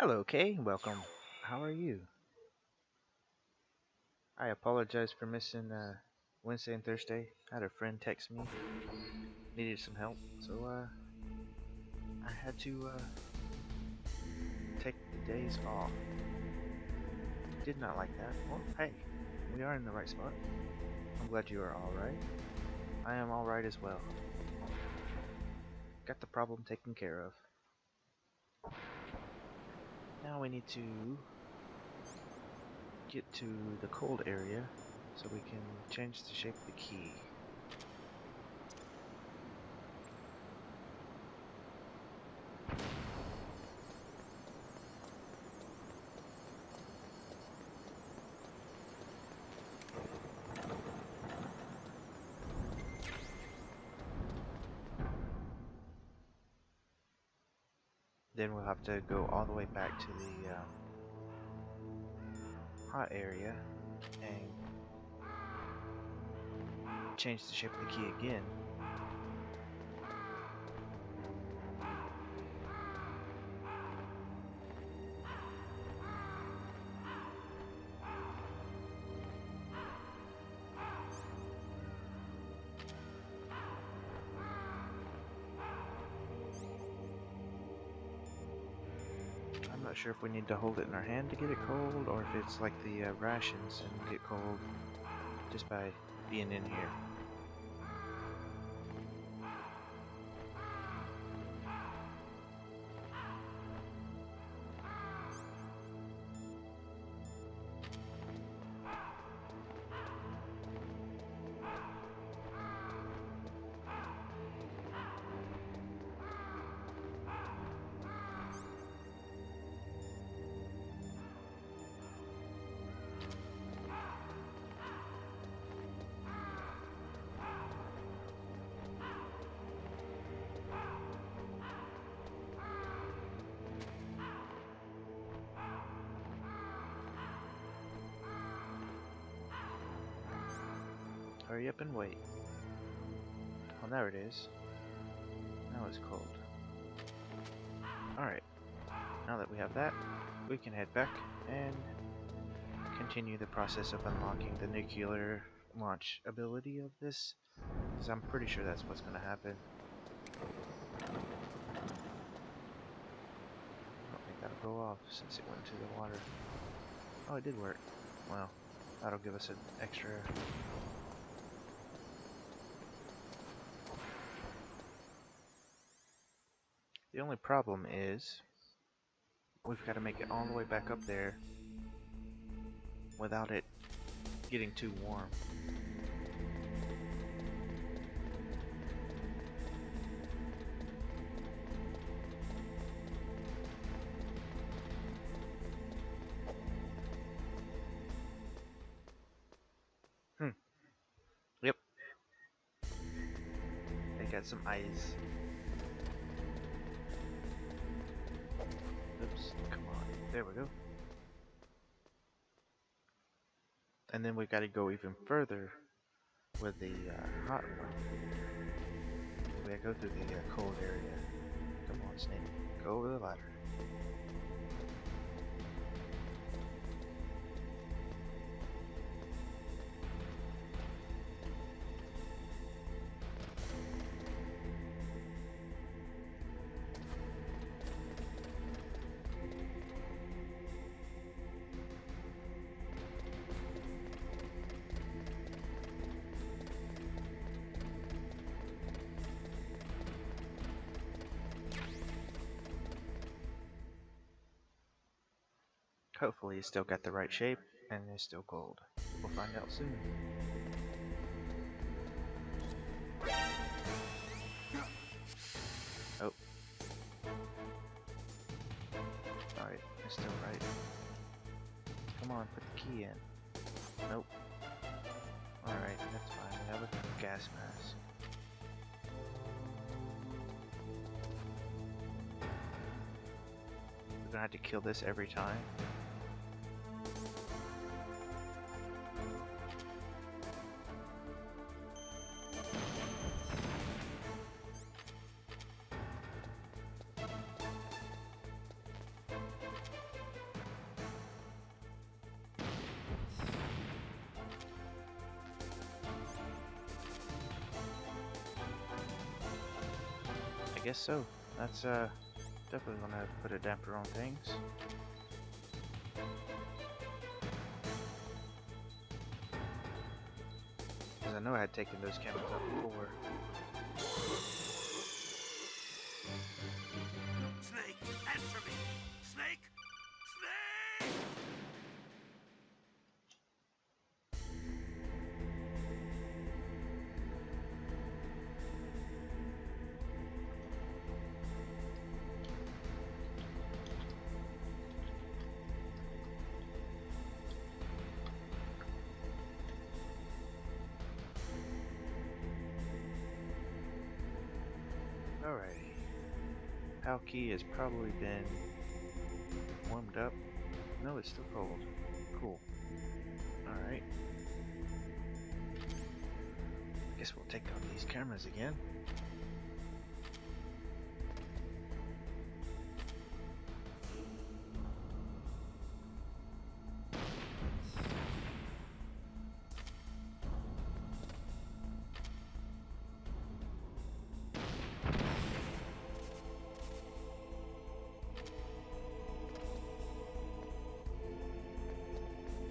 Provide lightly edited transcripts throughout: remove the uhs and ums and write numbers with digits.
Hello, Kay. Welcome. How are you? I apologize for missing Wednesday and Thursday. I had a friend text me, needed some help, so I had to take the days off. Did not like that. Well, hey, we are in the right spot. I'm glad you are alright. I am alright as well. Got the problem taken care of. Now we need to get to the cold area so we can change the shape of the key. Then we'll have to go all the way back to the hot area and change the shape of the key again. I'm not sure if we need to hold it in our hand to get it cold, or if it's like the rations and get cold just by being in here. Hurry up and wait. Oh, there it is. Now it's cold. Alright, now that we have that, we can head back and continue the process of unlocking the nuclear launch ability of this, because I'm pretty sure that's what's going to happen. I don't think that'll go off since it went into the water. Oh, it did work. Well, that'll give us an extra. The only problem is we've got to make it all the way back up there without it getting too warm. Yep. They got some ice. Oops, come on. There we go. And then we got to go even further with the hot one. We gotta go through the cold area. Come on, Snake. Go over the ladder. Hopefully it's still got the right shape and it's still cold. We'll find out soon. Oh. Alright, it's still right. Come on, put the key in. Nope. Alright, that's fine. We have a gas mask. We're gonna have to kill this every time. guess so. That's definitely gonna put a damper on things. Because I know I had taken those cameras up before. Snake, answer me! Snake! Snake! Alrighty. PAL key has probably been warmed up. No, it's still cold. Cool. Alright. Guess we'll take out these cameras again.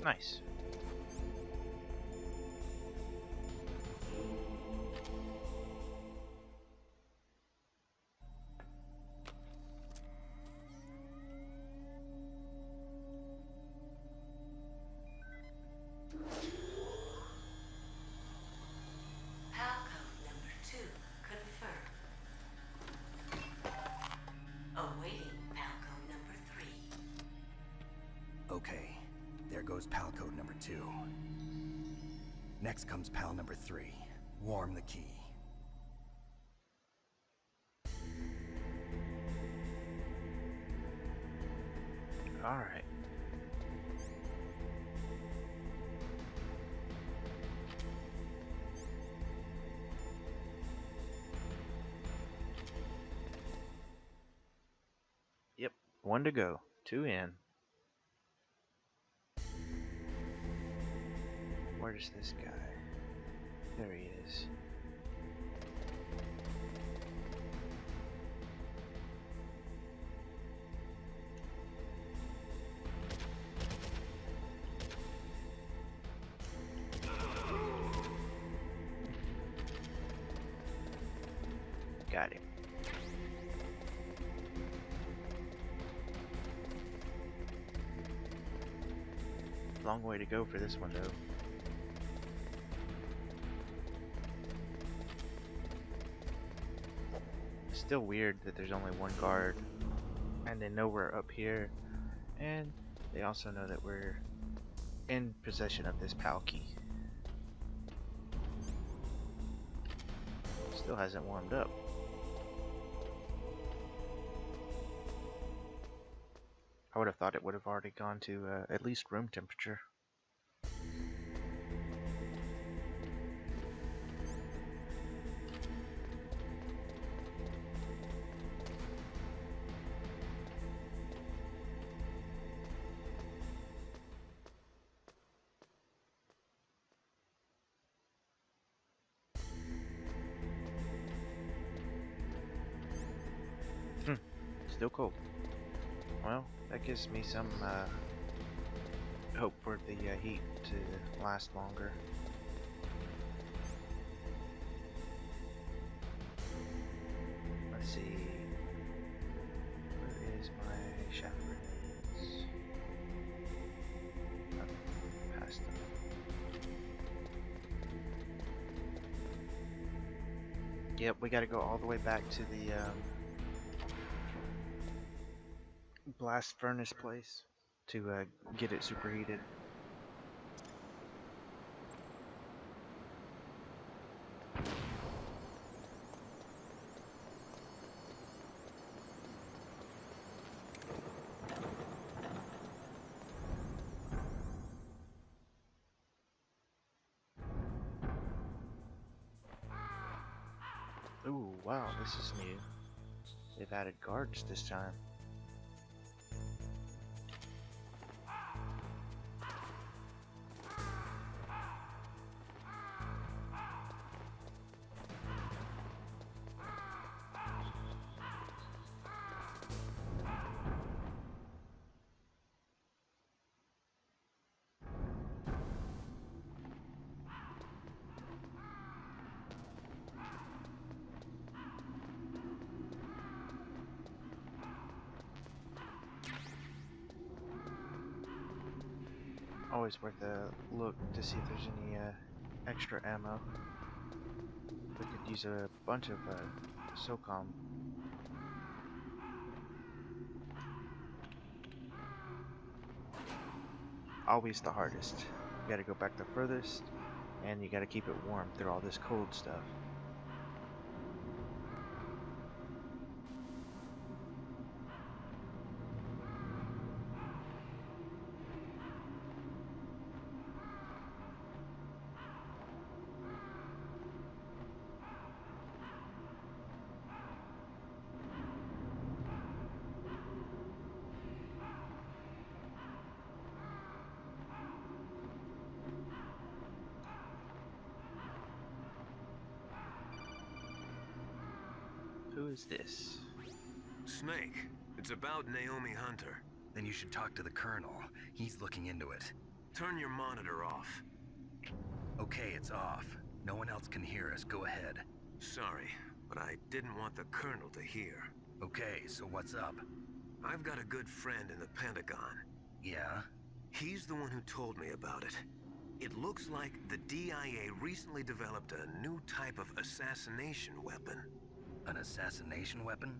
Nice. PAL code number 2 confirmed. Awaiting PAL code number 3. Okay, there goes PAL code number 2. Next comes PAL number 3. Warm the key. Alright. Yep, 1 to go. 2 in. Where's this guy? There he is. Got him. Long way to go for this one, though. Still weird that there's only one guard, and they know we're up here, and they also know that we're in possession of this PAL key. Still hasn't warmed up. I would have thought it would have already gone to at least room temperature. Still cold. Well, that gives me some hope for the heat to last longer. Let's see. Where is my shaft grenades? Oh, past them. Yep, we gotta go all the way back to the blast furnace place to get it superheated. Ooh, wow, this is new. They've added guards this time. Always worth a look to see if there's any extra ammo. We could use a bunch of SOCOM. Always the hardest. You gotta go back the furthest, and you gotta keep it warm through all this cold stuff. Who is this? Snake. It's about Naomi Hunter. Then you should talk to the Colonel. He's looking into it. Turn your monitor off. Okay, it's off. No one else can hear us. Go ahead. Sorry, but I didn't want the Colonel to hear. Okay, so what's up? I've got a good friend in the Pentagon. Yeah? He's the one who told me about it. It looks like the DIA recently developed a new type of assassination weapon. An assassination weapon?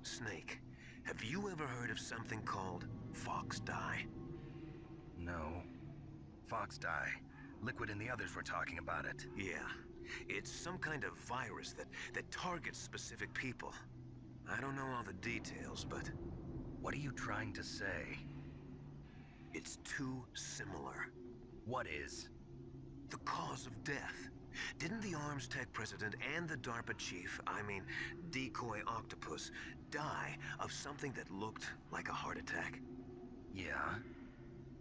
Snake, have you ever heard of something called Fox Dye? No. Fox dye. Liquid and the others were talking about it. Yeah. It's some kind of virus that targets specific people. I don't know all the details, but What are you trying to say? it's too similar. What is? The cause of death. Didn't the Arms Tech president and the DARPA chief, Decoy Octopus, die of something that looked like a heart attack? Yeah?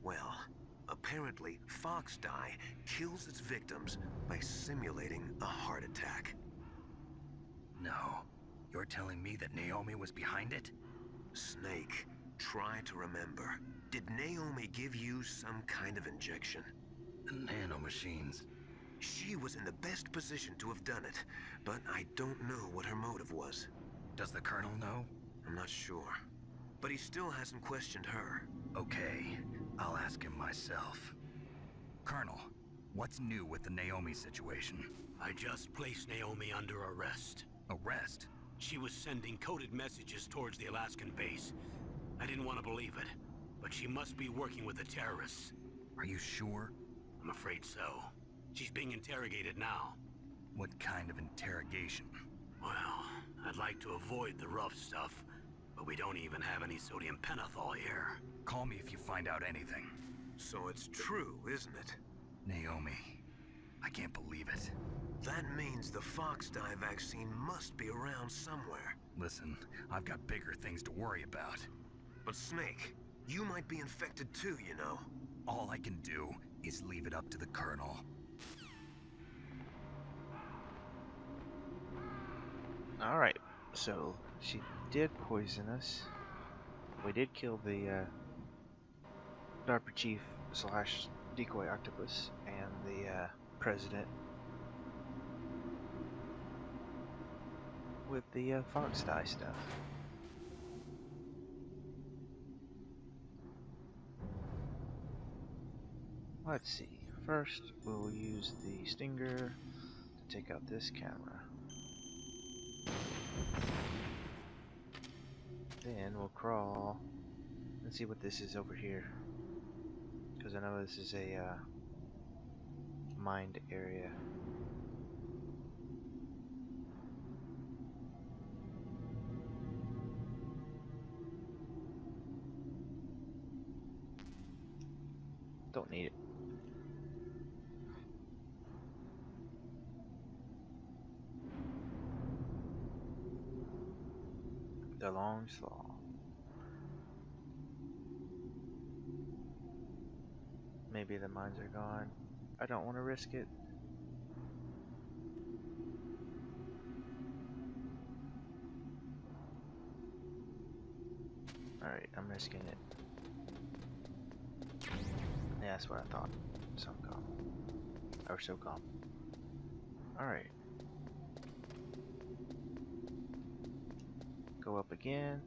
Well, apparently Fox Dye kills its victims by simulating a heart attack. No. You're telling me that Naomi was behind it? Snake, try to remember. Did Naomi give you some kind of injection? The nanomachines. She was in the best position to have done it, but I don't know what her motive was. Does the Colonel know? I'm not sure. But he still hasn't questioned her. Okay, I'll ask him myself. Colonel, what's new with the Naomi situation? I just placed Naomi under arrest. Arrest? She was sending coded messages towards the Alaskan base. I didn't want to believe it, but she must be working with the terrorists. Are you sure? I'm afraid so. She's being interrogated now. What kind of interrogation? Well, I'd like to avoid the rough stuff, but we don't even have any sodium pentothal here. Call me if you find out anything. So it's true, isn't it? Naomi, I can't believe it. That means the Fox Dye vaccine must be around somewhere. Listen, I've got bigger things to worry about. But Snake, you might be infected too, you know. All I can do is leave it up to the Colonel. Alright, so she did poison us. We did kill the DARPA chief slash Decoy Octopus and the president with the Fox Dye stuff. Let's see. First, we'll use the Stinger to take out this camera. Then we'll crawl and see what this is over here. Because I know this is a mined area. Don't need it. The long slaw. Maybe the mines are gone. I don't want to risk it. Alright, I'm risking it. Yeah, that's what I thought. SOCOM. Or SOCOM. Alright. Go up again.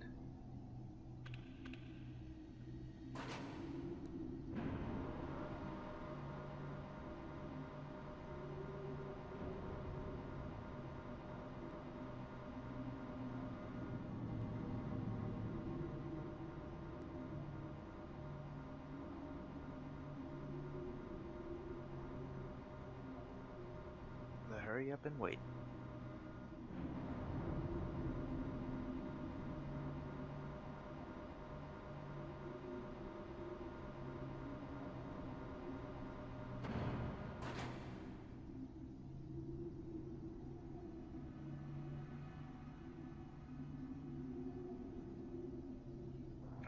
hurry up and wait.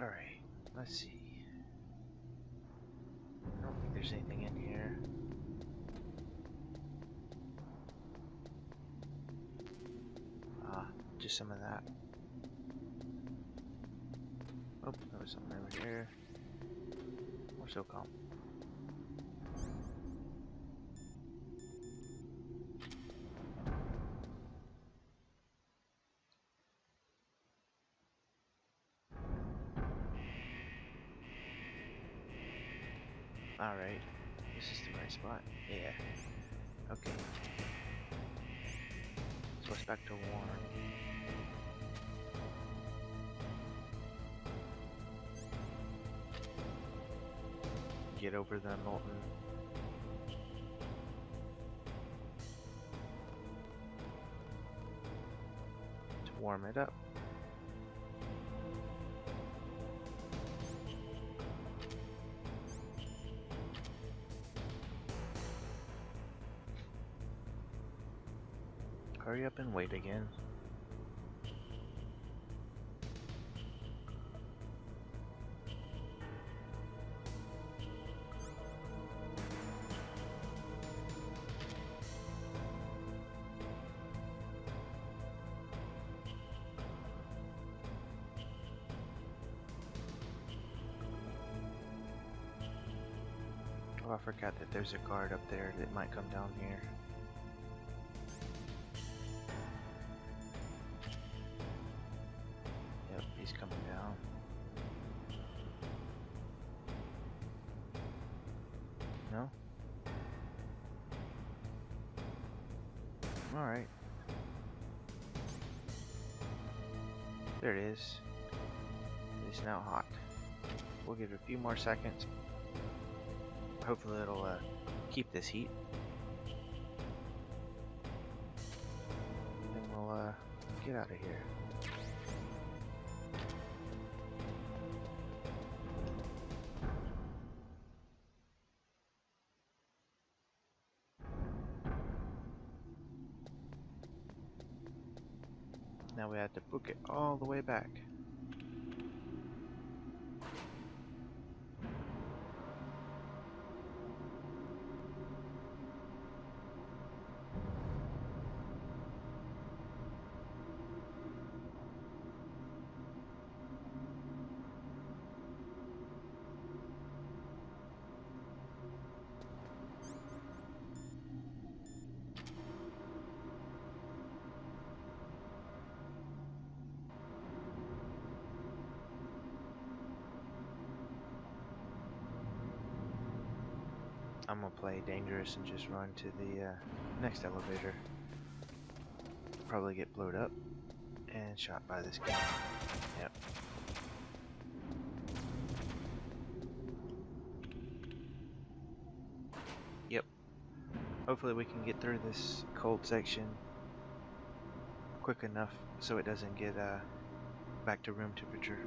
Alright, let's see. I don't think there's anything in here. Just some of that. Oh, there was something over here. More SOCOM. Alright, this is the right spot. Yeah. Okay. So it's back to warm. Get over the molten. To warm it up. Hurry up and wait again. Oh, I forgot that there's a guard up there that might come down here. Yep, he's coming down. No? Alright. There it is. It's now hot. We'll give it a few more seconds. Hopefully it'll keep this heat. And we'll get out of here. Now we have to book it all the way back. I'm gonna play dangerous and just run to the next elevator. Probably get blowed up and shot by this guy. Yep. Yep. Hopefully we can get through this cold section quick enough so it doesn't get back to room temperature.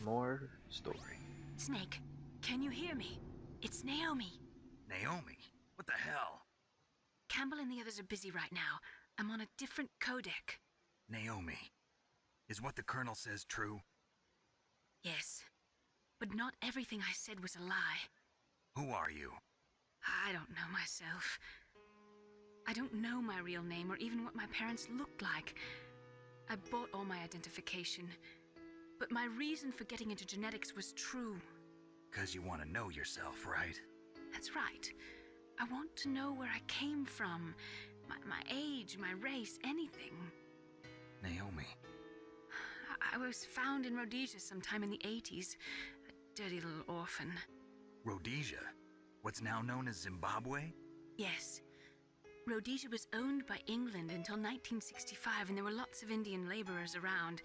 More story. Snake, can you hear me? It's Naomi. Naomi? What the hell? Campbell and the others are busy right now. I'm on a different codec. Naomi, is what the Colonel says true? Yes, but not everything I said was a lie. Who are you? I don't know myself. I don't know my real name or even what my parents looked like. I bought all my identification. But my reason for getting into genetics was true. 'Cause you want to know yourself, right? That's right. I want to know where I came from. My age, my race, anything. Naomi, I was found in Rhodesia sometime in the 80s. A dirty little orphan. Rhodesia? What's now known as Zimbabwe? Yes. Rhodesia was owned by England until 1965, and there were lots of Indian laborers around.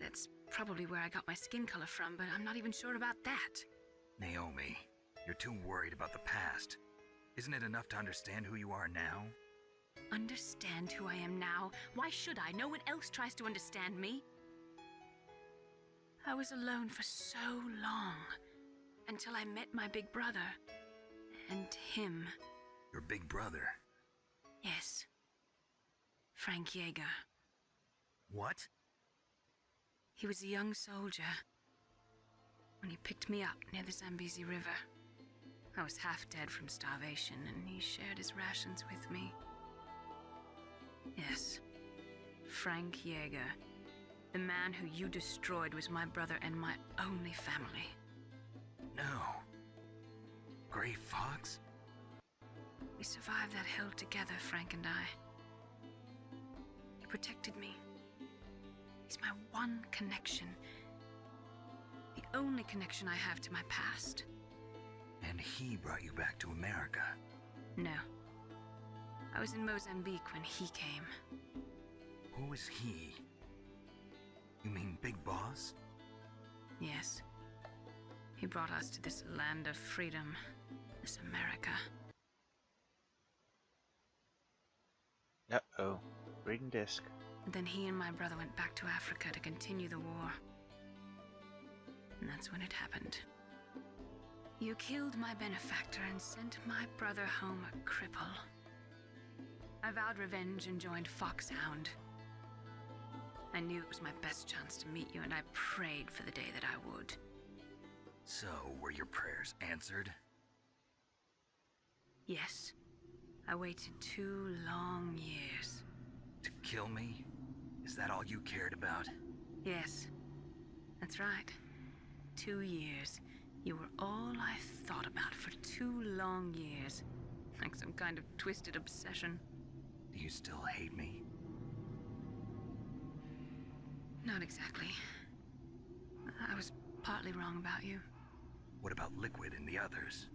That's probably where I got my skin color from, but I'm not even sure about that. Naomi, you're too worried about the past. Isn't it enough to understand who you are now? Understand who I am now? Why should I? No one else tries to understand me. I was alone for so long, until I met my big brother. And him. Your big brother? Yes. Frank Yeager. What? He was a young soldier when he picked me up near the Zambezi River. I was half dead from starvation, and he shared his rations with me. Yes, Frank Yeager. The man who you destroyed was my brother and my only family. No. Gray Fox? We survived that hell together, Frank and I. He protected me. He's my one connection. The only connection I have to my past. And he brought you back to America? No. I was in Mozambique when he came. Who was he? You mean Big Boss? Yes. He brought us to this land of freedom, this America. Uh-oh. Reading disc. And then he and my brother went back to Africa to continue the war. And that's when it happened. You killed my benefactor and sent my brother home a cripple. I vowed revenge and joined Foxhound. I knew it was my best chance to meet you, and I prayed for the day that I would. So, were your prayers answered? Yes. I waited 2 long years. To kill me? Is that all you cared about? Yes. That's right. 2 years. You were all I thought about for 2 long years. Like some kind of twisted obsession. Do you still hate me? Not exactly. I was partly wrong about you. What about Liquid and the others?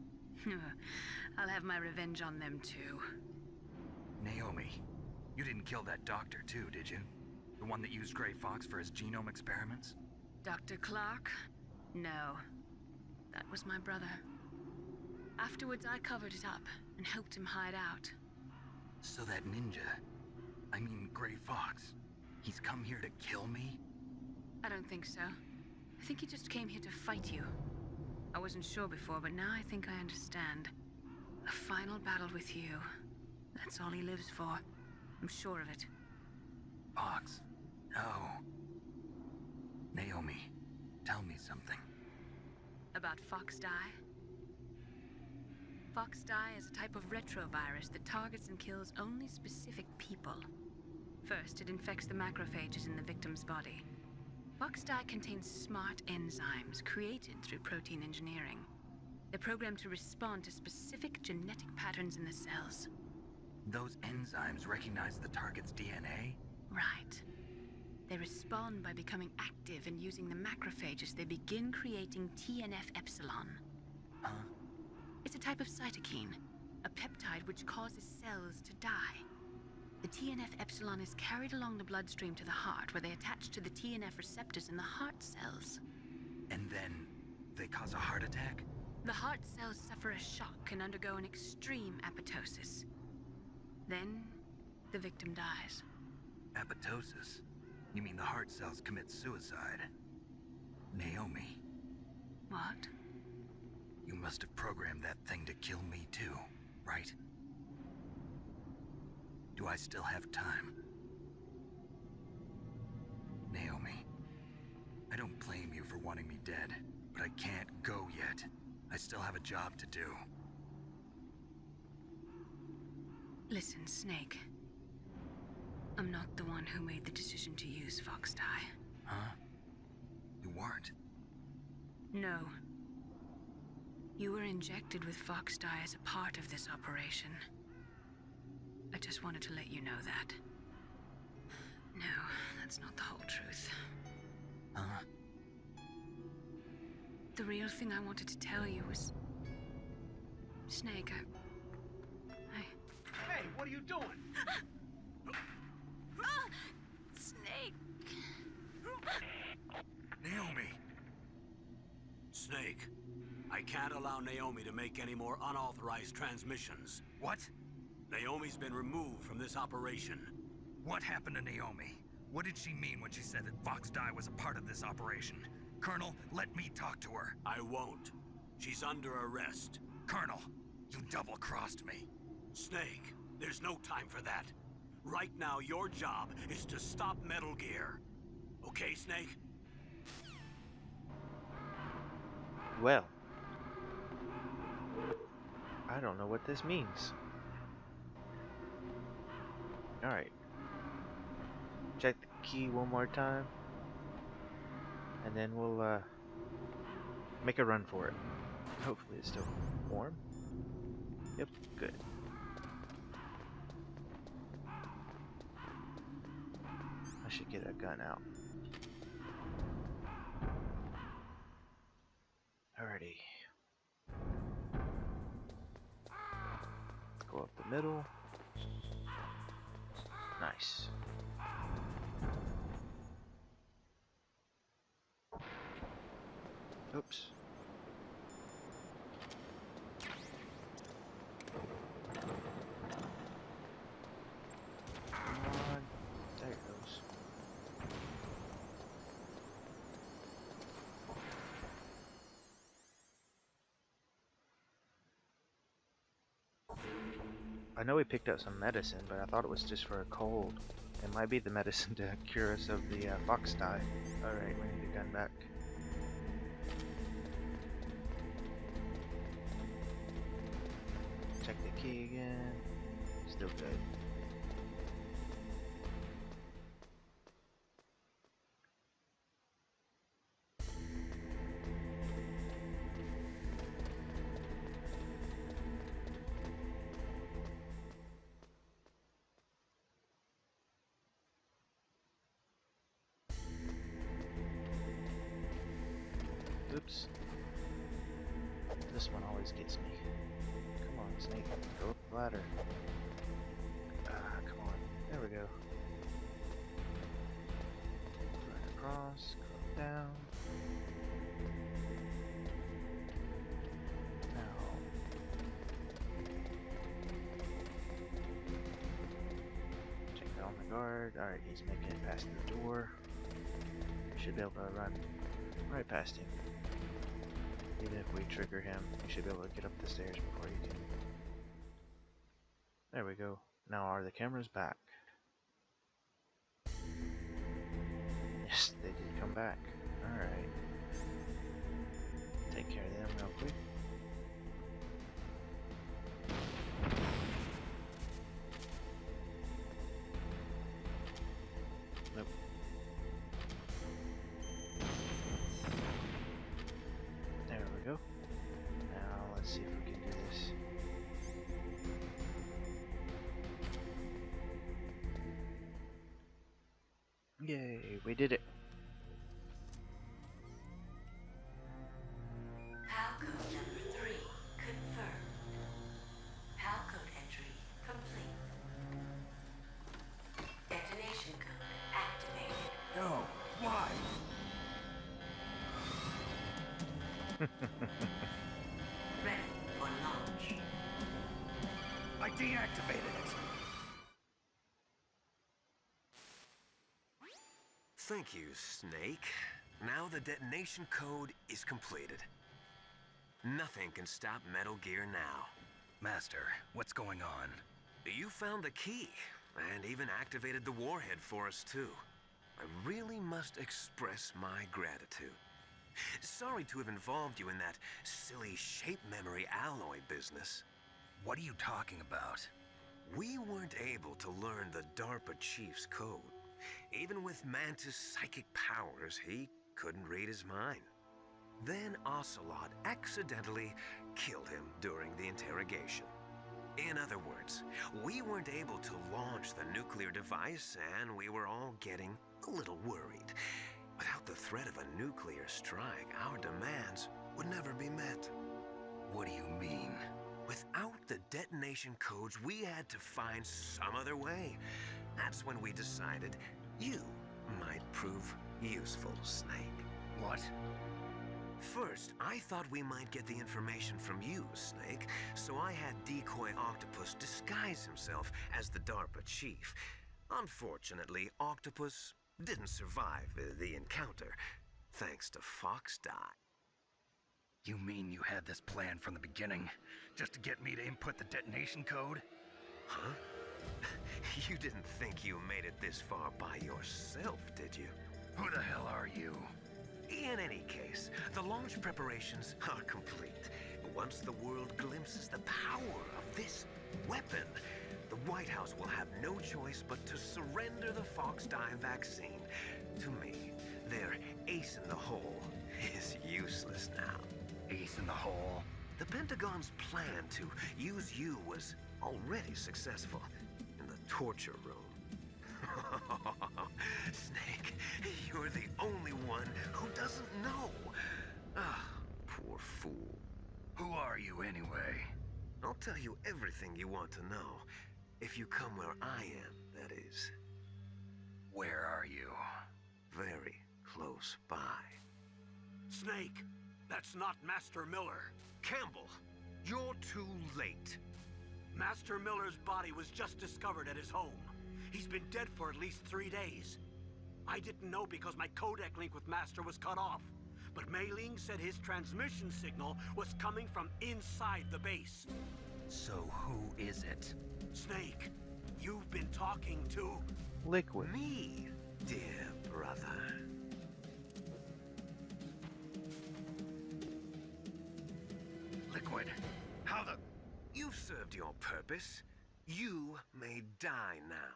I'll have my revenge on them too. Naomi, you didn't kill that doctor too, did you? The one that used Gray Fox for his genome experiments? Dr. Clark? No. That was my brother. Afterwards, I covered it up and helped him hide out. So that ninja, I mean Gray Fox, he's come here to kill me? I don't think so. I think he just came here to fight you. I wasn't sure before, but now I think I understand. A final battle with you. That's all he lives for. I'm sure of it. Fox? No. Naomi, tell me something. About Fox Die? Fox Die is a type of retrovirus that targets and kills only specific people. First, it infects the macrophages in the victim's body. Fox Die contains smart enzymes created through protein engineering. They're programmed to respond to specific genetic patterns in the cells. Those enzymes recognize the target's DNA? Right. They respond by becoming active and using the macrophages. They begin creating TNF-epsilon. Huh? It's a type of cytokine, a peptide which causes cells to die. The TNF-epsilon is carried along the bloodstream to the heart, where they attach to the TNF receptors in the heart cells. And then they cause a heart attack? The heart cells suffer a shock and undergo an extreme apoptosis. Then, the victim dies. Apoptosis? You mean the heart cells commit suicide? Naomi, What? you must have programmed that thing to kill me too, right? Do I still have time? Naomi, I don't blame you for wanting me dead, but I can't go yet. I still have a job to do. Listen, Snake. I'm not the one who made the decision to use Fox Die. Huh? You weren't? No. You were injected with Fox dye as a part of this operation. I just wanted to let you know that. No, that's not the whole truth. Huh? The real thing I wanted to tell you was... Snake, Hey, what are you doing? Snake! Naomi! Snake, I can't allow Naomi to make any more unauthorized transmissions. What? Naomi's been removed from this operation. What happened to Naomi? What did she mean when she said that Fox dye was a part of this operation? Colonel, let me talk to her. I won't. She's under arrest. Colonel, you double-crossed me. Snake, there's no time for that. Right now, your job is to stop Metal Gear. Okay, Snake? Well, I don't know what this means. Alright. Check the key one more time. And then we'll make a run for it. Hopefully it's still warm. Yep, good. I should get a gun out. Alrighty. Let's go up the middle. Nice. Oops. Come on. There it goes. I know we picked up some medicine, but I thought it was just for a cold. It might be the medicine to cure us of the fox dye. Alright, we need the gun back. Check the key again. Still good. Oops. This one always gets me. Come on, Snake. Go up the ladder. Ah, come on. There we go. Right across. Go down. Now. Check that on the guard. Alright, he's making it past the door. Should be able to run right past him. Even if we trigger him, we should be able to get up the stairs before he can. There we go. Now are the cameras back? Yes, they did come back. Alright. Take care of them real quick. Nope. There we go. Now let's see if we can do this. Yay, we did it. Palcode number 3 confirmed. Palcode entry complete. Detonation code activated. No, why? Ready for launch. I deactivated it. Thank you, Snake. Now the detonation code is completed. Nothing can stop Metal Gear now. Master, what's going on? You found the key, and even activated the warhead for us, too. I really must express my gratitude. Sorry to have involved you in that silly shape memory alloy business. What are you talking about? We weren't able to learn the DARPA chief's code. Even with Mantis' psychic powers, he couldn't read his mind. Then Ocelot accidentally killed him during the interrogation. In other words, we weren't able to launch the nuclear device, and we were all getting a little worried. Without the threat of a nuclear strike, our demands would never be met. What do you mean? Without the detonation codes, we had to find some other way. That's when we decided you might prove useful, Snake. What? First, I thought we might get the information from you, Snake, so I had Decoy Octopus disguise himself as the DARPA chief. Unfortunately, Octopus didn't survive the encounter, thanks to Fox Die. You mean you had this plan from the beginning, just to get me to input the detonation code? Huh? You didn't think you made it this far by yourself, did you? Who the hell are you? In any case, the launch preparations are complete. Once the world glimpses the power of this weapon, the White House will have no choice but to surrender the Fox Die vaccine to me. Their ace in the hole is useless now. Ace in the hole? The Pentagon's plan to use you was already successful in the torture room. Snake, you're the only one who doesn't know. Ah, poor fool. Who are you anyway? I'll tell you everything you want to know. If you come where I am, that is. Where are you? Very close by. Snake, that's not Master Miller. Campbell, you're too late. Master Miller's body was just discovered at his home. He's been dead for at least 3 days. I didn't know because my codec link with Master was cut off. But Mei Ling said his transmission signal was coming from inside the base. So who is it? Snake, you've been talking to... Liquid. Me, dear brother. Liquid. How the... You've served your purpose. You may die now.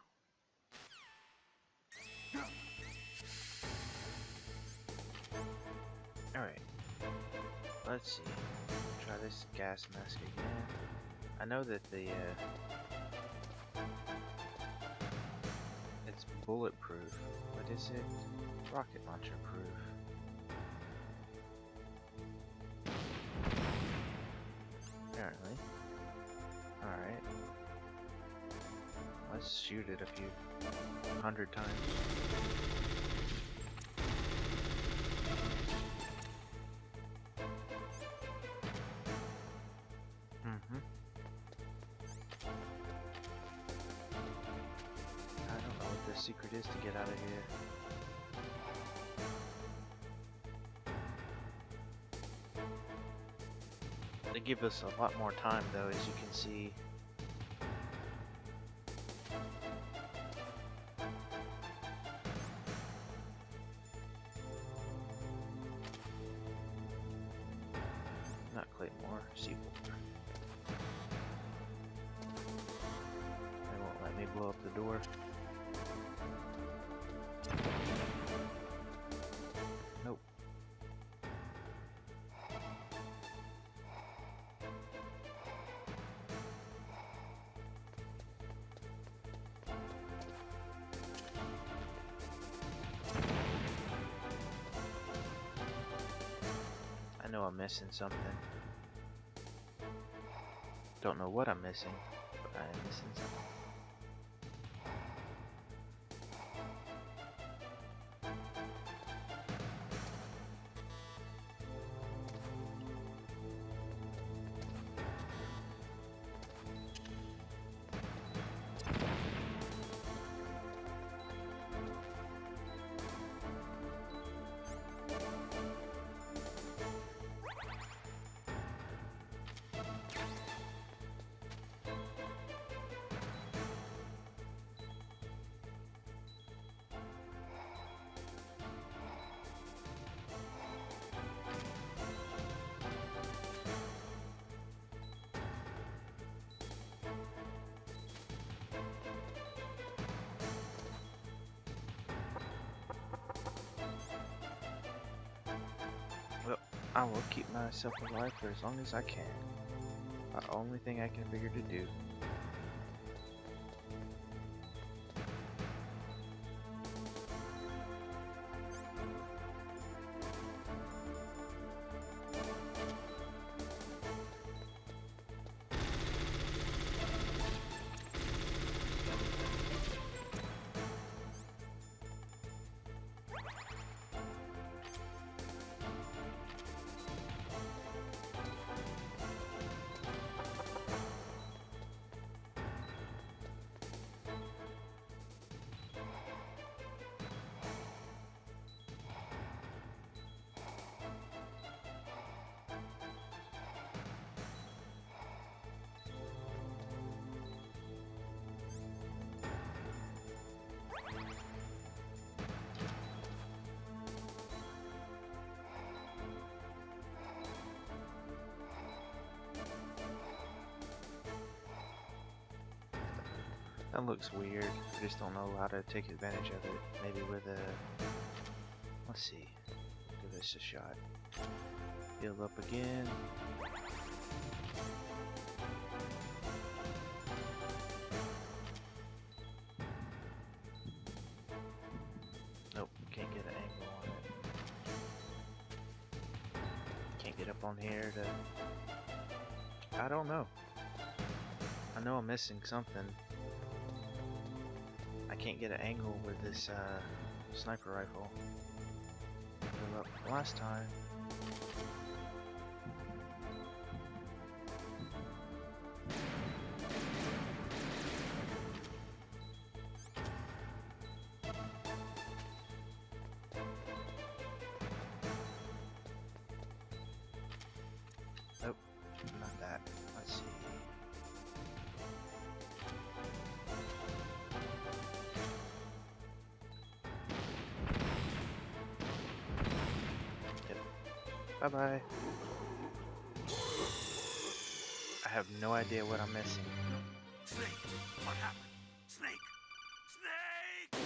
Alright. Let's see. Try this gas mask again. I know that the it's bulletproof, but is it rocket launcher proof? Apparently. Alright. Let's shoot it a few 100 times. I don't know what the secret is to get out of here. They give us a lot more time though, as you can see. Not Claymore, C4. They won't let me blow up the door. Nope. I know I'm missing something. Don't know what I'm missing, but I am missing something. I will keep myself alive for as long as I can. The only thing I can figure to do. That looks weird. I just don't know how to take advantage of it. Maybe with a... Let's see. Give this a shot. Heal up again. Nope, can't get an angle on it. Can't get up on here to... I don't know. I know I'm missing something. I can't get an angle with this sniper rifle. Blew up last time. Nope, not that. Let's see. Bye-bye. I have no idea what I'm missing. Snake! What happened? Snake! Snake!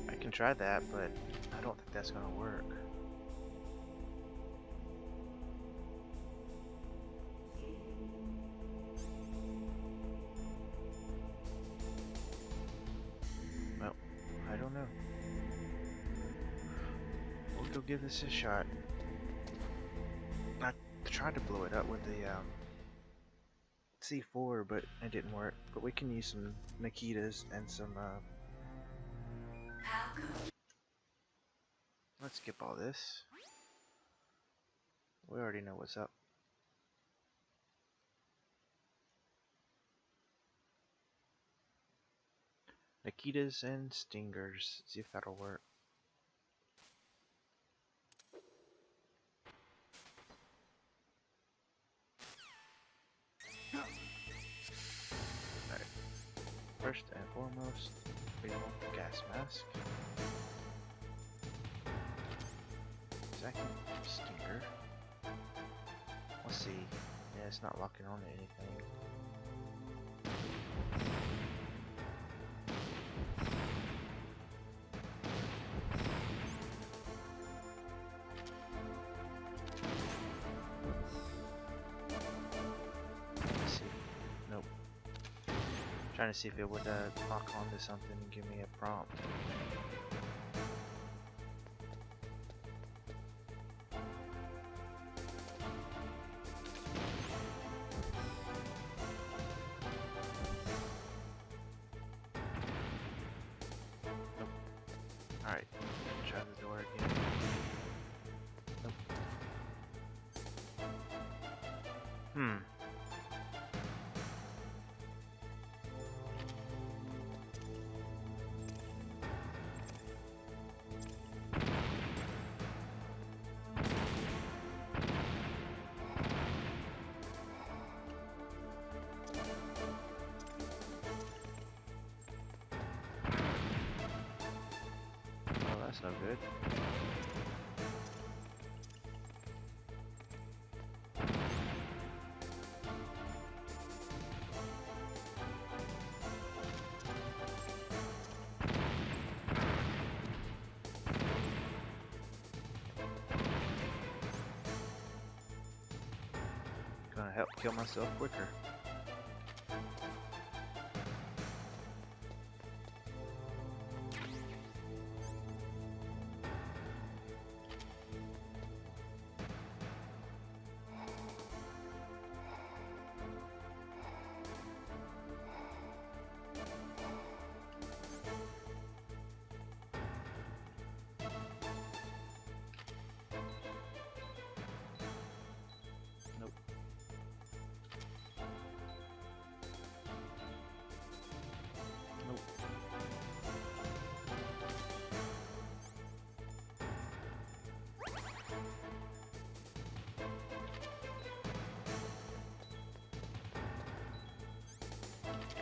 I can try that, but I don't think that's gonna work. Well, I don't know. We'll go give this a shot. I tried to blow it up with the C4, but it didn't work. But we can use some Nikitas and some Palco. let's skip all this. We already know what's up. Nikitas and Stingers. See if that'll work. Alright. First and foremost, we want the gas mask. Second, Stinger. Let's see. Yeah, it's not locking on to anything. Let's see. Nope. Trying to see if it would lock onto something and give me a prompt. Alright, try the door again. Nope. Oh, that's no good. Gonna help kill myself quicker. Nope. Nope.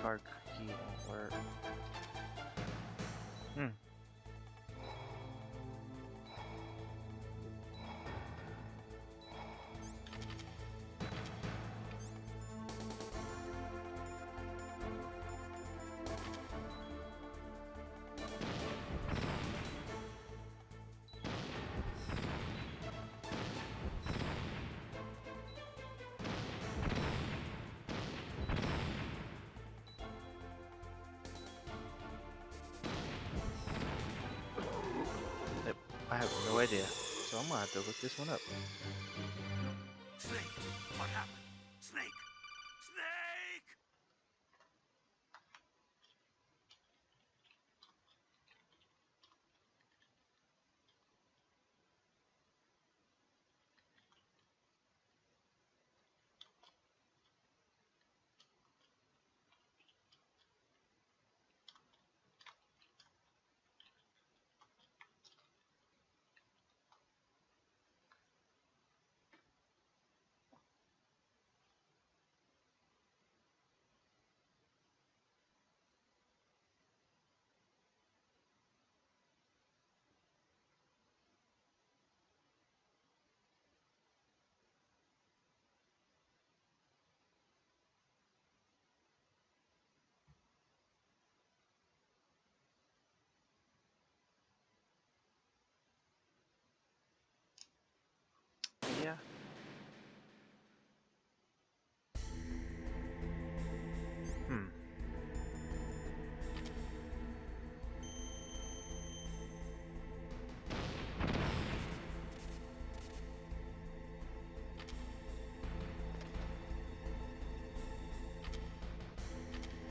Card key won't work. I have no idea, so I'm gonna have to look this one up. Snake, what happened? Snake! Snake! Yeah.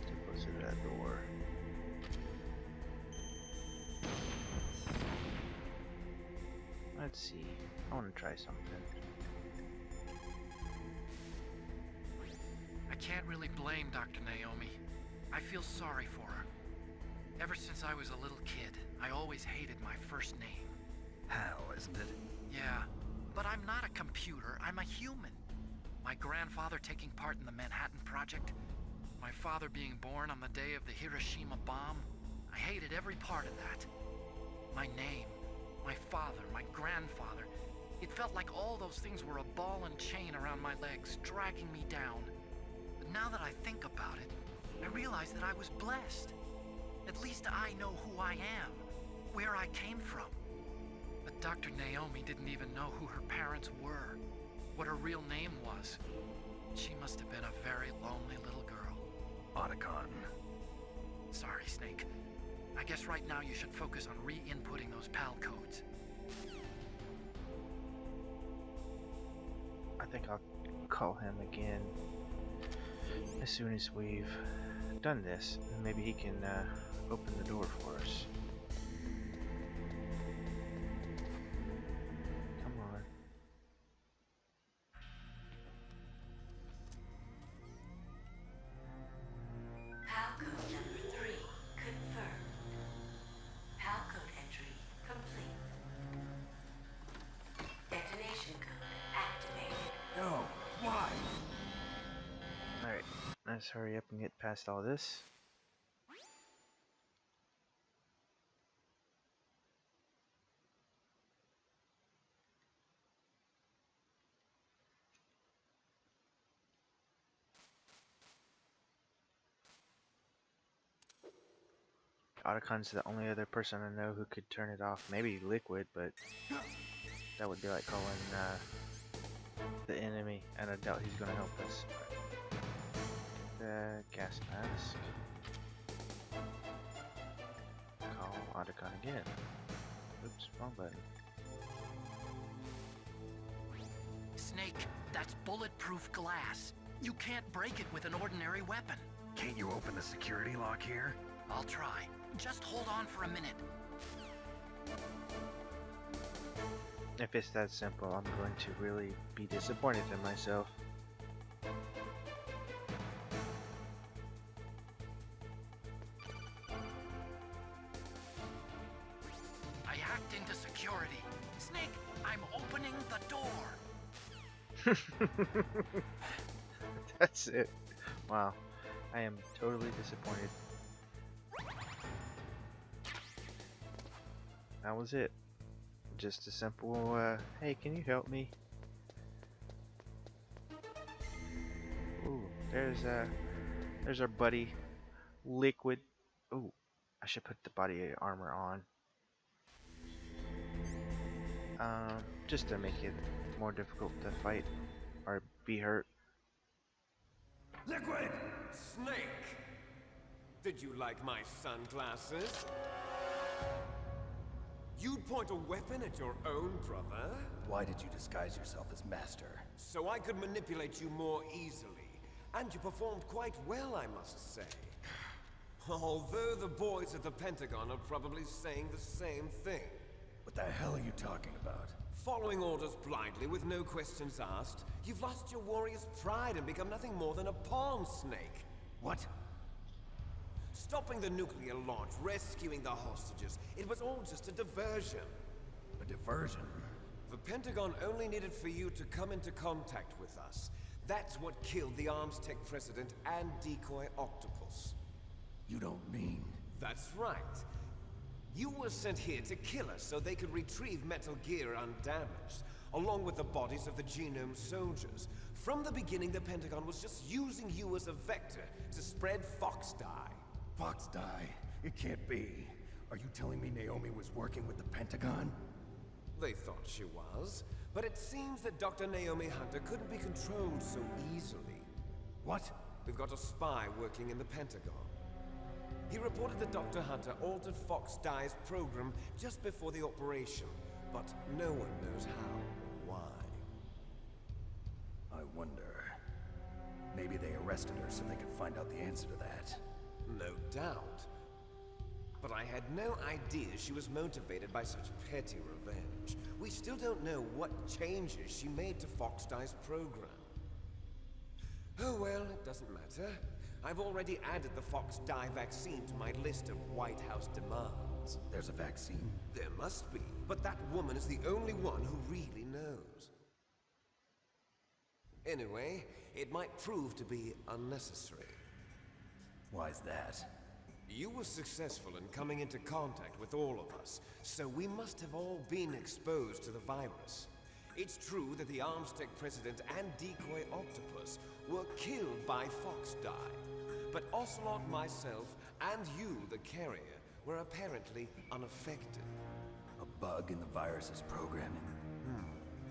Too close to that door. Let's see. I want to try something. I can't really blame Dr. Naomi. I feel sorry for her. Ever since I was a little kid, I always hated my first name. Hell, isn't it? Yeah, but I'm not a computer, I'm a human. My grandfather taking part in the Manhattan Project, my father being born on the day of the Hiroshima bomb. I hated every part of that. My name, my father, my grandfather, It felt like all those things were a ball and chain around my legs, dragging me down. But now that I think about it, I realize that I was blessed. At least I know who I am, where I came from. But Dr. Naomi didn't even know who her parents were, what her real name was. She must have been a very lonely little girl. Otacon. Sorry, Snake. I guess right now you should focus on re-inputting those PAL codes. I think I'll call him again as soon as we've done this. And maybe he can open the door for us. Come on. PAL code number 3 confirmed. PAL code entry complete. Detonation code activated. No, why? Alright, let's hurry up and get past all this. Otacon's the only other person I know who could turn it off. Maybe Liquid, but that would be like calling the enemy, and I doubt he's gonna help us. The gas mask. Call Otacon again. Oops, wrong button. Snake, that's bulletproof glass. You can't break it with an ordinary weapon. Can't you open the security lock here? I'll try. Just hold on for a minute. If it's that simple, I'm going to really be disappointed in myself. I hacked into security. Snake, I'm opening the door. That's it. Wow. I am totally disappointed. That was it. Just a simple, hey, can you help me? Ooh, there's our buddy, Liquid. Ooh, I should put the body armor on. Just to make it more difficult to fight or be hurt. Liquid! Snake! Did you like my sunglasses? You'd point a weapon at your own brother? Why did you disguise yourself as Master? So I could manipulate you more easily. And you performed quite well, I must say. Although the boys at the Pentagon are probably saying the same thing. What the hell are you talking about? Following orders blindly with no questions asked, you've lost your warrior's pride and become nothing more than a pawn, Snake. What? Stopping the nuclear launch, rescuing the hostages, it was all just a diversion. A diversion? The Pentagon only needed for you to come into contact with us. That's what killed the Armstech president and decoy Octopus. You don't mean... That's right. You were sent here to kill us so they could retrieve Metal Gear undamaged, along with the bodies of the Genome soldiers. From the beginning, the Pentagon was just using you as a vector to spread Fox Dye. Fox Dye? It can't be. Are you telling me Naomi was working with the Pentagon? They thought she was, but it seems that Dr. Naomi Hunter couldn't be controlled so easily. What? We've got a spy working in the Pentagon. He reported that Dr. Hunter altered Fox Dye's program just before the operation, but no one knows how or why. I wonder... Maybe they arrested her so they could find out the answer to that. No doubt. But I had no idea she was motivated by such petty revenge. We still don't know what changes she made to Fox Dye's program. Oh well, it doesn't matter. I've already added the Fox Dye vaccine to my list of White House demands. There's a vaccine? There must be, but that woman is the only one who really knows. Anyway, it might prove to be unnecessary. Why's that? You were successful in coming into contact with all of us, so we must have all been exposed to the virus. It's true that the Armstech President and Decoy Octopus were killed by Foxdie, but Ocelot, myself, and you, the carrier, were apparently unaffected. A bug in the virus's programming.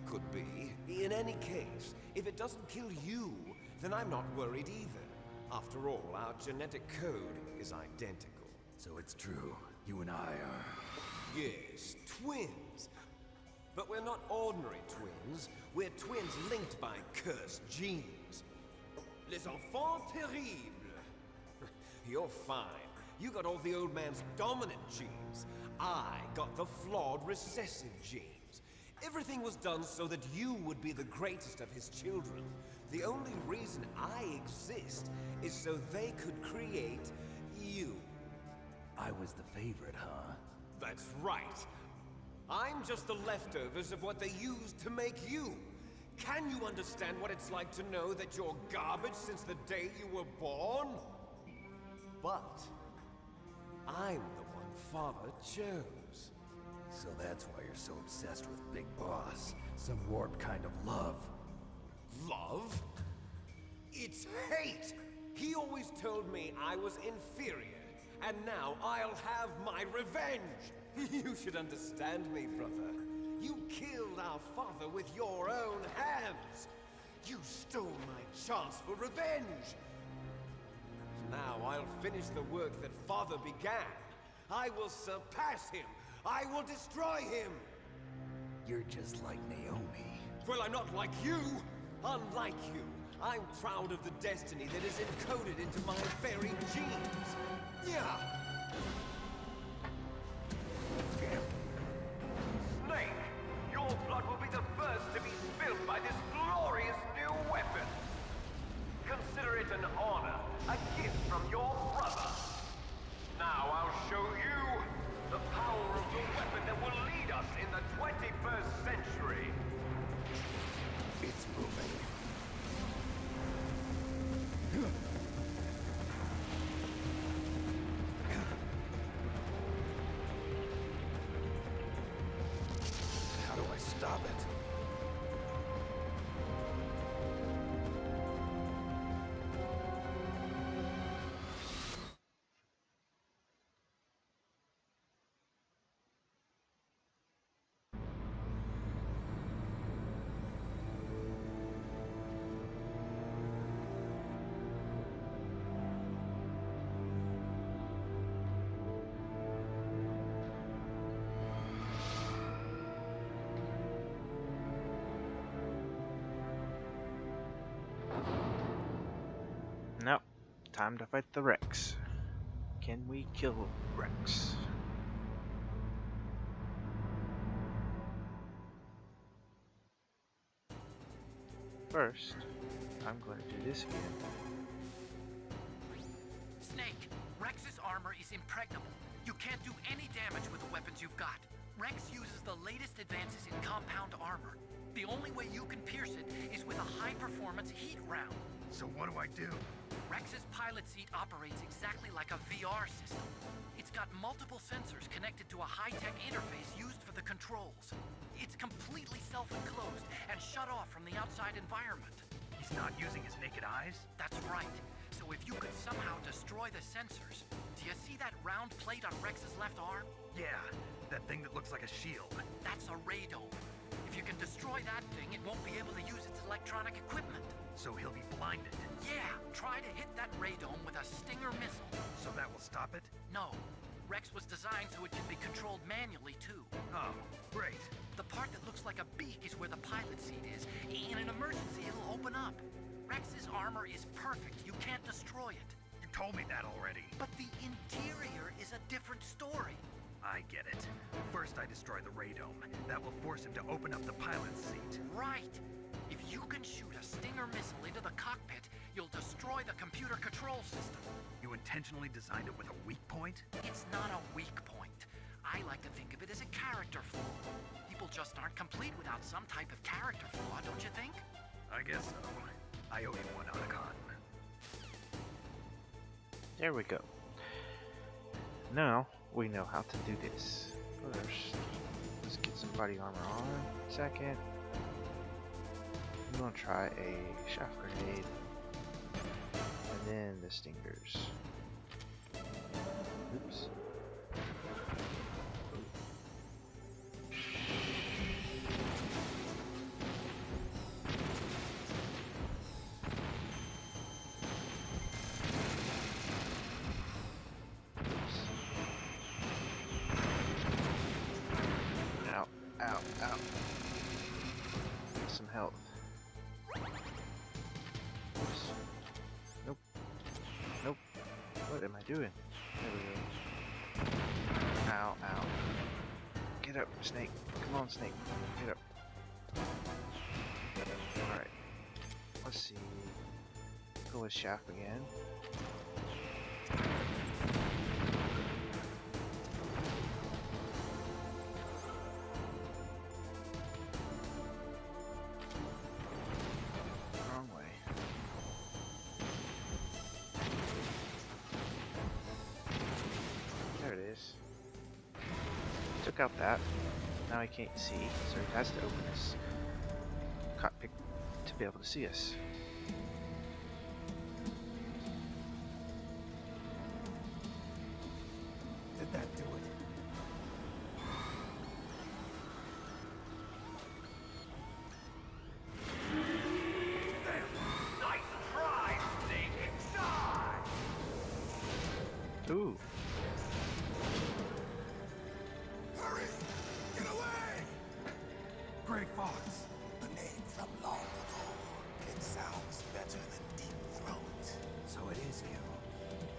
Could be. In any case, if it doesn't kill you, then I'm not worried either. After all, our genetic code is identical. So it's true. You and I are... Yes, twins. But we're not ordinary twins. We're twins linked by cursed genes. Les enfants terribles. You're fine. You got all the old man's dominant genes. I got the flawed recessive genes. Everything was done so that you would be the greatest of his children. The only reason I exist is so they could create you. I was the favorite, huh? That's right. I'm just the leftovers of what they used to make you. Can you understand what it's like to know that you're garbage since the day you were born? But I'm the one Father chose. So that's why you're so obsessed with Big Boss. Some warped kind of love. Love? It's hate! He always told me I was inferior, and now I'll have my revenge! You should understand me, brother. You killed our father with your own hands! You stole my chance for revenge! Now I'll finish the work that Father began. I will surpass him! I will destroy him! You're just like Naomi. Well, I'm not like you! Unlike you, I'm proud of the destiny that is encoded into my very genes. Yeah! Snake, your blood will be the first to be spilled by this glorious new weapon. Consider it an honor, a gift from your brother. Now I'll show you the power of the weapon that will lead us in the 21st century. It's moving. How do I stop it? Now, time to fight the Rex. Can we kill Rex? First, I'm going to do this again. Snake, Rex's armor is impregnable. You can't do any damage with the weapons you've got. Rex uses the latest advances in compound armor. The only way you can pierce it is with a high-performance heat round. So what do I do? Rex's pilot seat operates exactly like a VR system. It's got multiple sensors connected to a high-tech interface used for the controls. It's completely self-enclosed and shut off from the outside environment. He's not using his naked eyes? That's right. So if you could somehow destroy the sensors... Do you see that round plate on Rex's left arm? Yeah, that thing that looks like a shield. That's a radome. If you can destroy that thing, it won't be able to use its electronic equipment. So he'll be blinded. Yeah, try to hit that radome with a Stinger missile. So that will stop it? No. Rex was designed so it can be controlled manually, too. Oh, great. The part that looks like a beak is where the pilot seat is. In an emergency, it'll open up. Rex's armor is perfect. You can't destroy it. You told me that already. But the interior is a different story. I get it. First I destroy the radome. That will force him to open up the pilot's seat. Right. If you can shoot a Stinger missile into the cockpit, you'll destroy the computer control system. You intentionally designed it with a weak point? It's not a weak point. I like to think of it as a character flaw. People just aren't complete without some type of character flaw, don't you think? I guess so. I owe you one, Otacon. There we go. Now, we know how to do this. First, let's get some body armor on. Second, I'm gonna try a shaft grenade, and then the stingers. Oops. Ow, ow, ow. Some health. Oops. Nope. Nope. What am I doing? There we go. Ow, ow. Get up, snake. Come on, snake. Get up. Alright. Let's see. Go with shaft again. Wrong way. There it is. Took out that. Now he can't see, so he has to open this cockpit to be able to see us. Did that do it? Nice try, Snake! Die! Ooh. Hurry! Get away! Grey Fox. A name from long ago. It sounds better than Deep Throat. So it is you.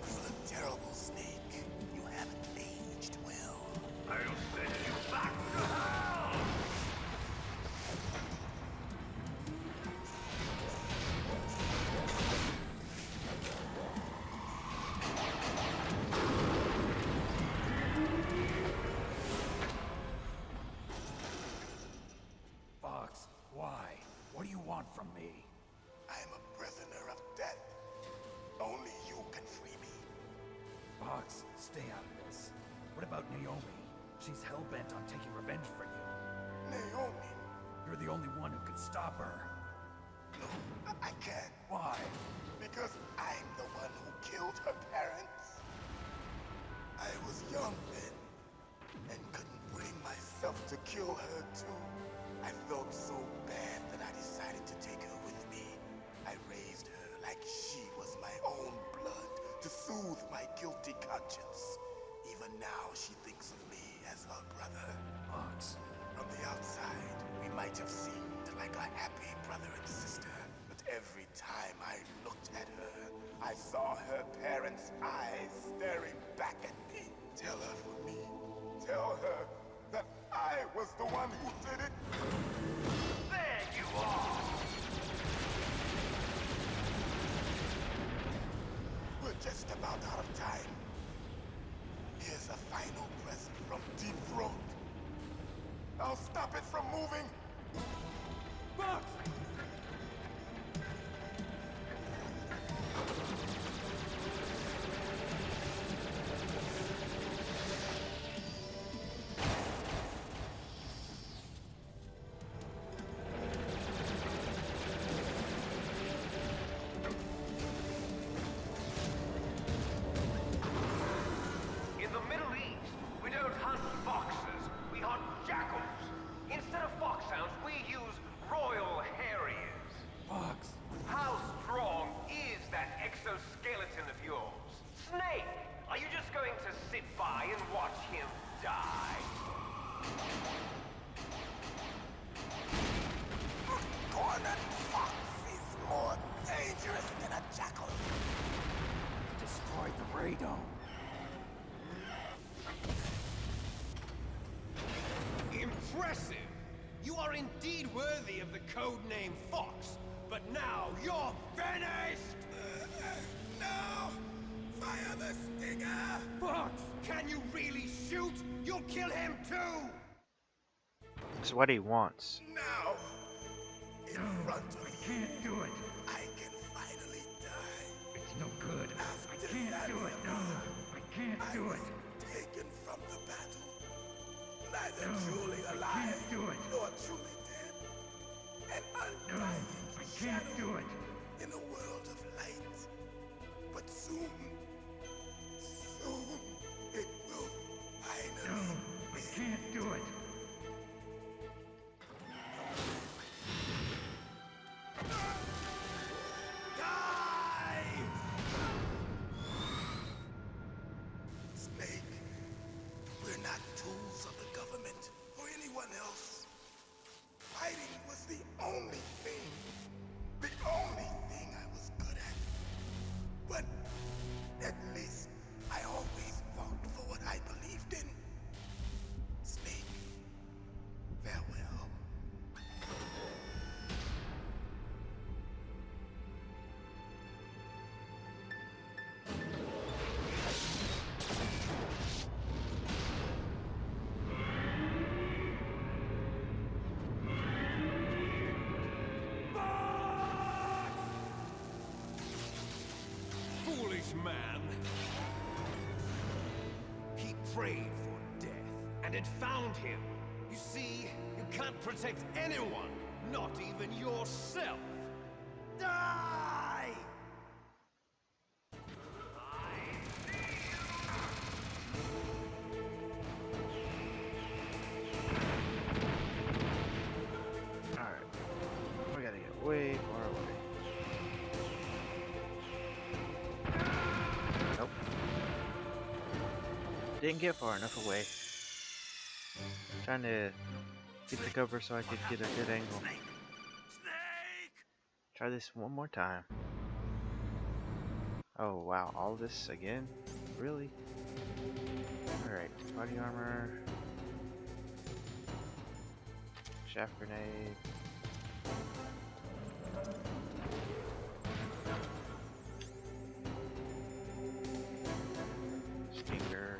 You look terrible, Snake. You haven't aged well. I'll send you back to hell! Fox, why? What do you want from me? I am a prisoner of death. Only you can free me. Fox, stay out of this. What about Naomi? She's hell-bent on taking revenge for you. Naomi. You're the only one who can stop her. No, I can't. Why? Because I'm the one who killed her parents. I was young then, and couldn't bring myself to kill her too. I felt so bad that I decided to take her with me. I raised her like she was my own blood, to soothe my guilty conscience. Even now, she thinks of me as her brother. Fox. From the outside, we might have seemed like a happy brother and sister, but every time I looked at her, I saw her parents' eyes staring back at me. Tell her for me. Tell her that I was the one who did it. There you are! We're just about out of time. Here's a final present from Deep Throat. I'll stop it from moving. Fox! In the Middle East, we don't hunt foxes, we hunt jackals. Instead of foxhounds, we use Royal Harriers. Fox! How strong is that exoskeleton of yours? Snake, are you just going to sit by and watch him die? Cornered fox is more dangerous than a jackal. Destroyed the radome. Impressive! You are indeed worthy of the codename Fox, but now you're finished! No! Fire the stinger! Fox! Can you really shoot? You'll kill him too! It's what he wants. Now! In front of you, Can't do it. I can finally die. It's no good. After I can't do it. No. I can't I do was it. taken from the battle. Neither No, truly I alive can't do it. nor truly dead. An undying can't do it. In a world of light. But soon it will finally. No, I can't do it. Snake, we're not tools of the government or anyone else. Fighting was the only thing I was good at. But at least I always fought for what I believed in. Snake, farewell. Foolish man. He prayed for death, and it found him. You see, you can't protect anyone, not even yourself. Die! Alright. We gotta get way far away. Nope. Didn't get far enough away. Trying to get the cover so I could get a good angle. Snake! Try this one more time. Oh wow, all this again? Really? Alright, body armor. Shaft grenade. Stinger.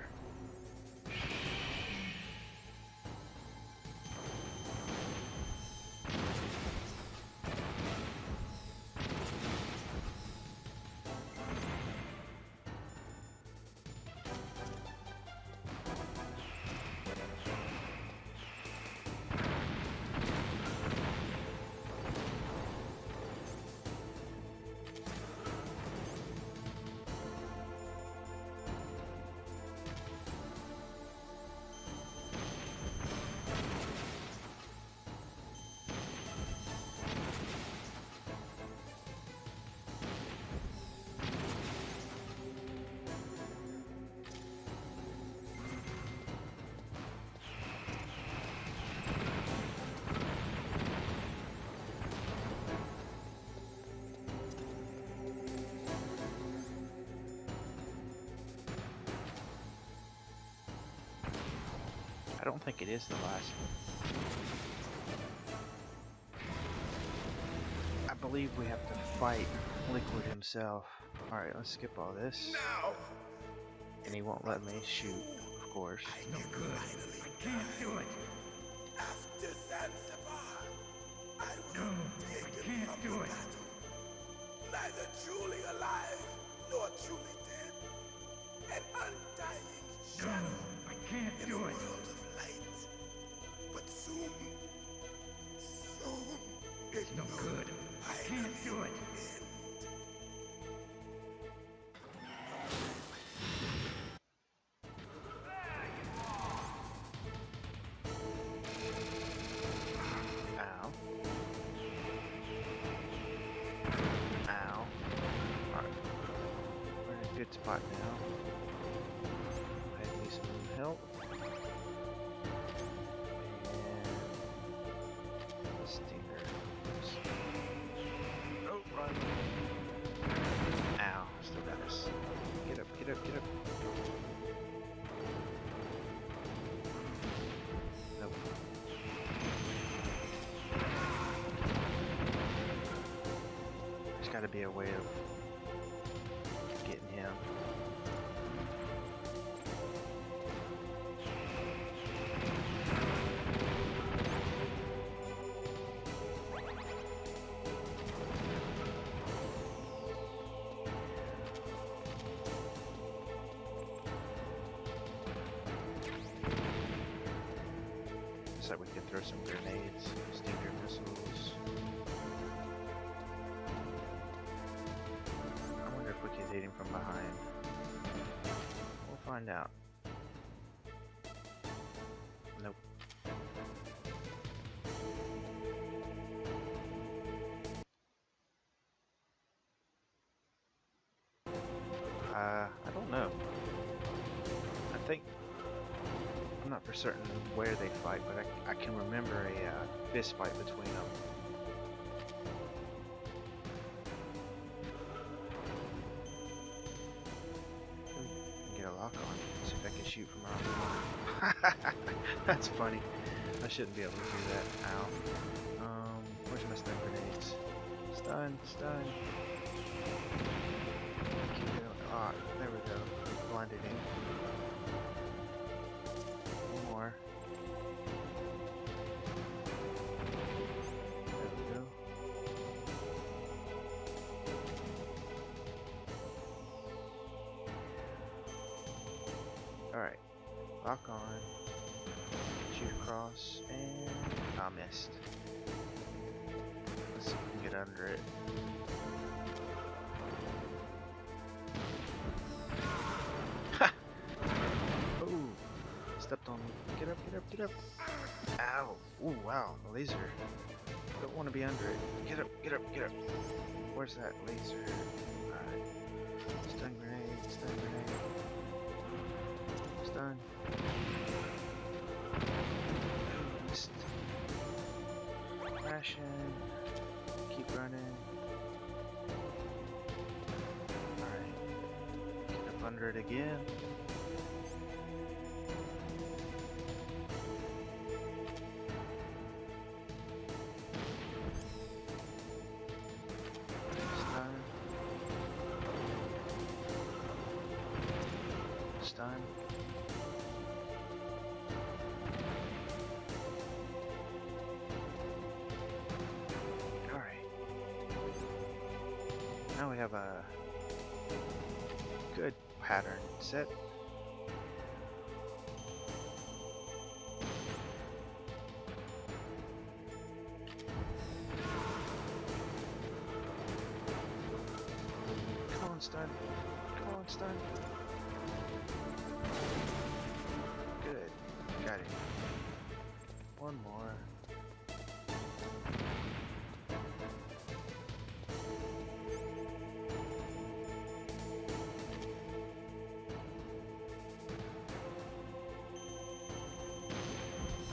I don't think it is the last one. I believe we have to fight Liquid himself. Alright, let's skip all this. Now! And he won't let me shoot, of course. No good. I can't do it. After Zanzibar, I was taken from the battle. Neither truly alive nor truly dead. An undying shadow. I can't do it. In a world of light. But soon it no good. I can't do it. Ow. Ow. Alright. We're in a good spot now. I need some help. And Stinger. Oh, run. Ow. Still got us. Get up, get up, get up. Nope. There's gotta be a way of getting him. Looks like we can throw some grenades, stinger missiles. hit him from behind? We'll find out. Nope. I don't know. I think, I'm not for certain where they fight, but I can remember a fist fight between them. Get a lock on. See if I can shoot from around. That's funny. I shouldn't be able to do that. Ow. Where's my stun grenades? Stun, stun. Keep going. Ah, there we go. Blinded in. One more. There we go. Alright. Lock on. Shoot across. And I missed. Let's see if we can get under it. Stepped on me. Get up, get up, get up. Ow. Ooh, wow. A laser. Don't want to be under it. Get up, get up, get up. Where's that laser? Alright. Stun grenade, stun grenade. Stun. Missed. Crashing. Keep running. Alright. Get up under it again. Stun. Alright. Now we have a good pattern set. Come on, stun. Come on, stun. Good. Got it. One more.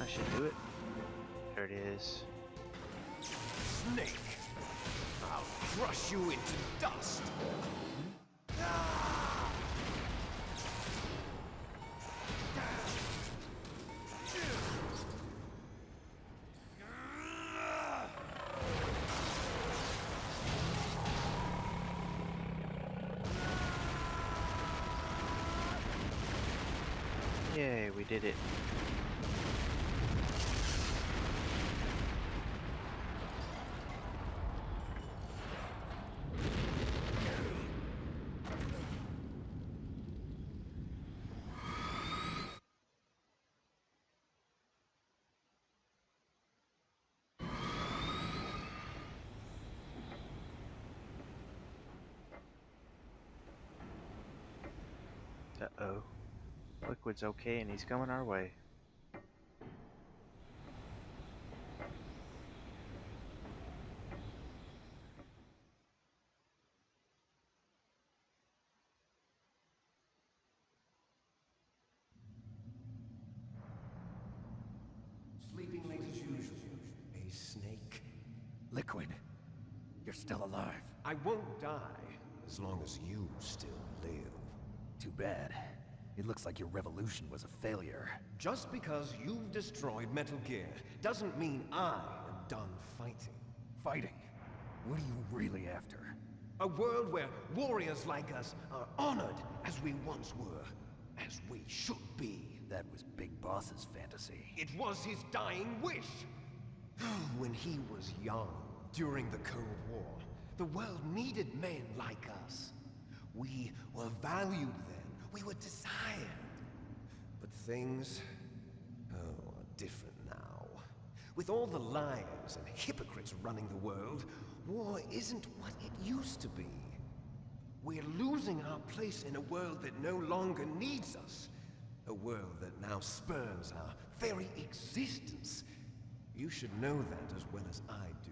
I should do it. There it is. Snake! I'll crush you into dust! Yay, we did it. Uh-oh. Liquid's okay and he's coming our way. Sleeping late as usual, eh, Snake? Liquid, you're still alive. I won't die as long as you still live. Too bad. It looks like your revolution was a failure. Just because you've destroyed Metal Gear doesn't mean I am done fighting. Fighting? What are you really after? A world where warriors like us are honored as we once were, as we should be. That was Big Boss's fantasy. It was his dying wish. When he was young, during the Cold War, the world needed men like us. We were valued then. We were desired. But things, are different now. With all the liars and hypocrites running the world, war isn't what it used to be. We're losing our place in a world that no longer needs us. A world that now spurns our very existence. You should know that as well as I do.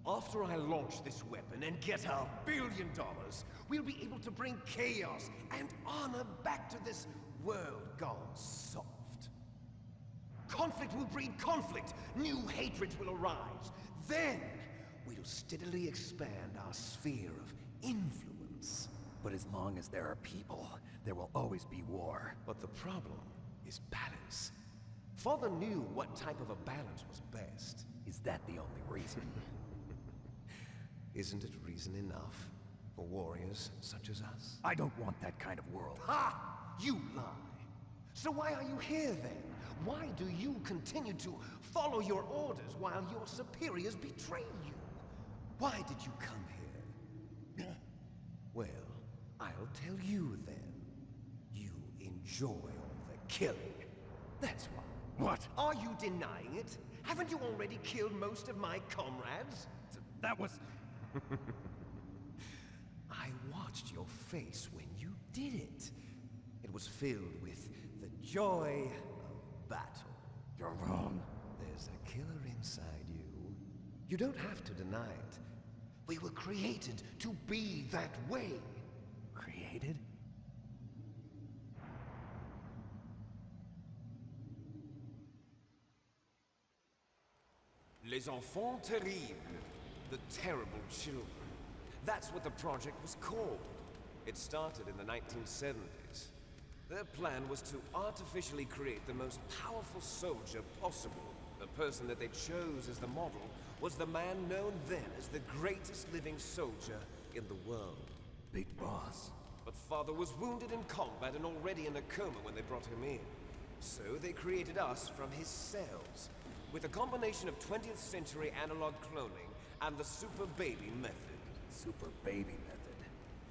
After I launch this weapon and get our $1 billion, we'll be able to bring chaos and honor back to this world gone soft. Conflict will breed conflict. New hatreds will arise. Then, we'll steadily expand our sphere of influence. But as long as there are people, there will always be war. But the problem is balance. Father knew what type of a balance was best. Is that the only reason? Isn't it reason enough for warriors such as us? I don't want that kind of world. Ha! You lie! So why are you here then? Why do you continue to follow your orders while your superiors betray you? Why did you come here? Well, I'll tell you then. You enjoy all the killing. That's why. What? Are you denying it? Haven't you already killed most of my comrades? That was... I watched your face when you did it. It was filled with the joy of battle. You're wrong. There's a killer inside you. You don't have to deny it. We were created to be that way. Created? Les enfants terribles. The terrible children. That's what the project was called. It started in the 1970s. Their plan was to artificially create the most powerful soldier possible. The person that they chose as the model was the man known then as the greatest living soldier in the world. Big Boss. But Father was wounded in combat and already in a coma when they brought him in. So they created us from his cells, with a combination of 20th century analog cloning and the Super Baby method. Super Baby method.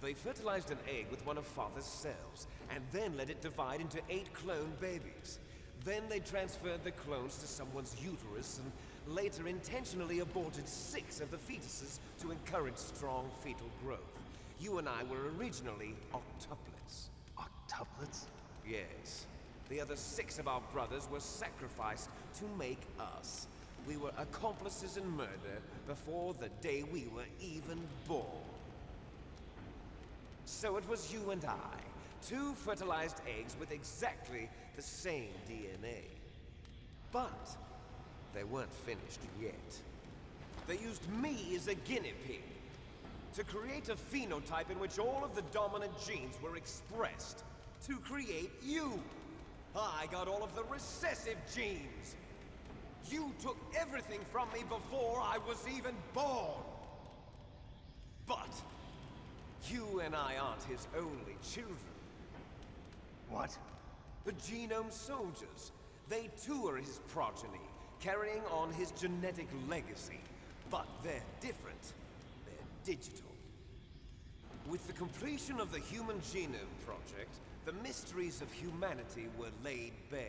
They fertilized an egg with one of Father's cells, and then let it divide into 8 clone babies. Then they transferred the clones to someone's uterus, and later intentionally aborted 6 of the fetuses to encourage strong fetal growth. You and I were originally octuplets. Octuplets? Yes. The other 6 of our brothers were sacrificed to make us. We were accomplices in murder before the day we were even born. So it was you and I, 2 fertilized eggs with exactly the same DNA. But they weren't finished yet. They used me as a guinea pig to create a phenotype in which all of the dominant genes were expressed to create you. I got all of the recessive genes. You took everything from me before I was even born. But you and I aren't his only children. What? The Genome Soldiers. They too are his progeny, carrying on his genetic legacy. But they're different. They're digital. With the completion of the Human Genome Project, the mysteries of humanity were laid bare.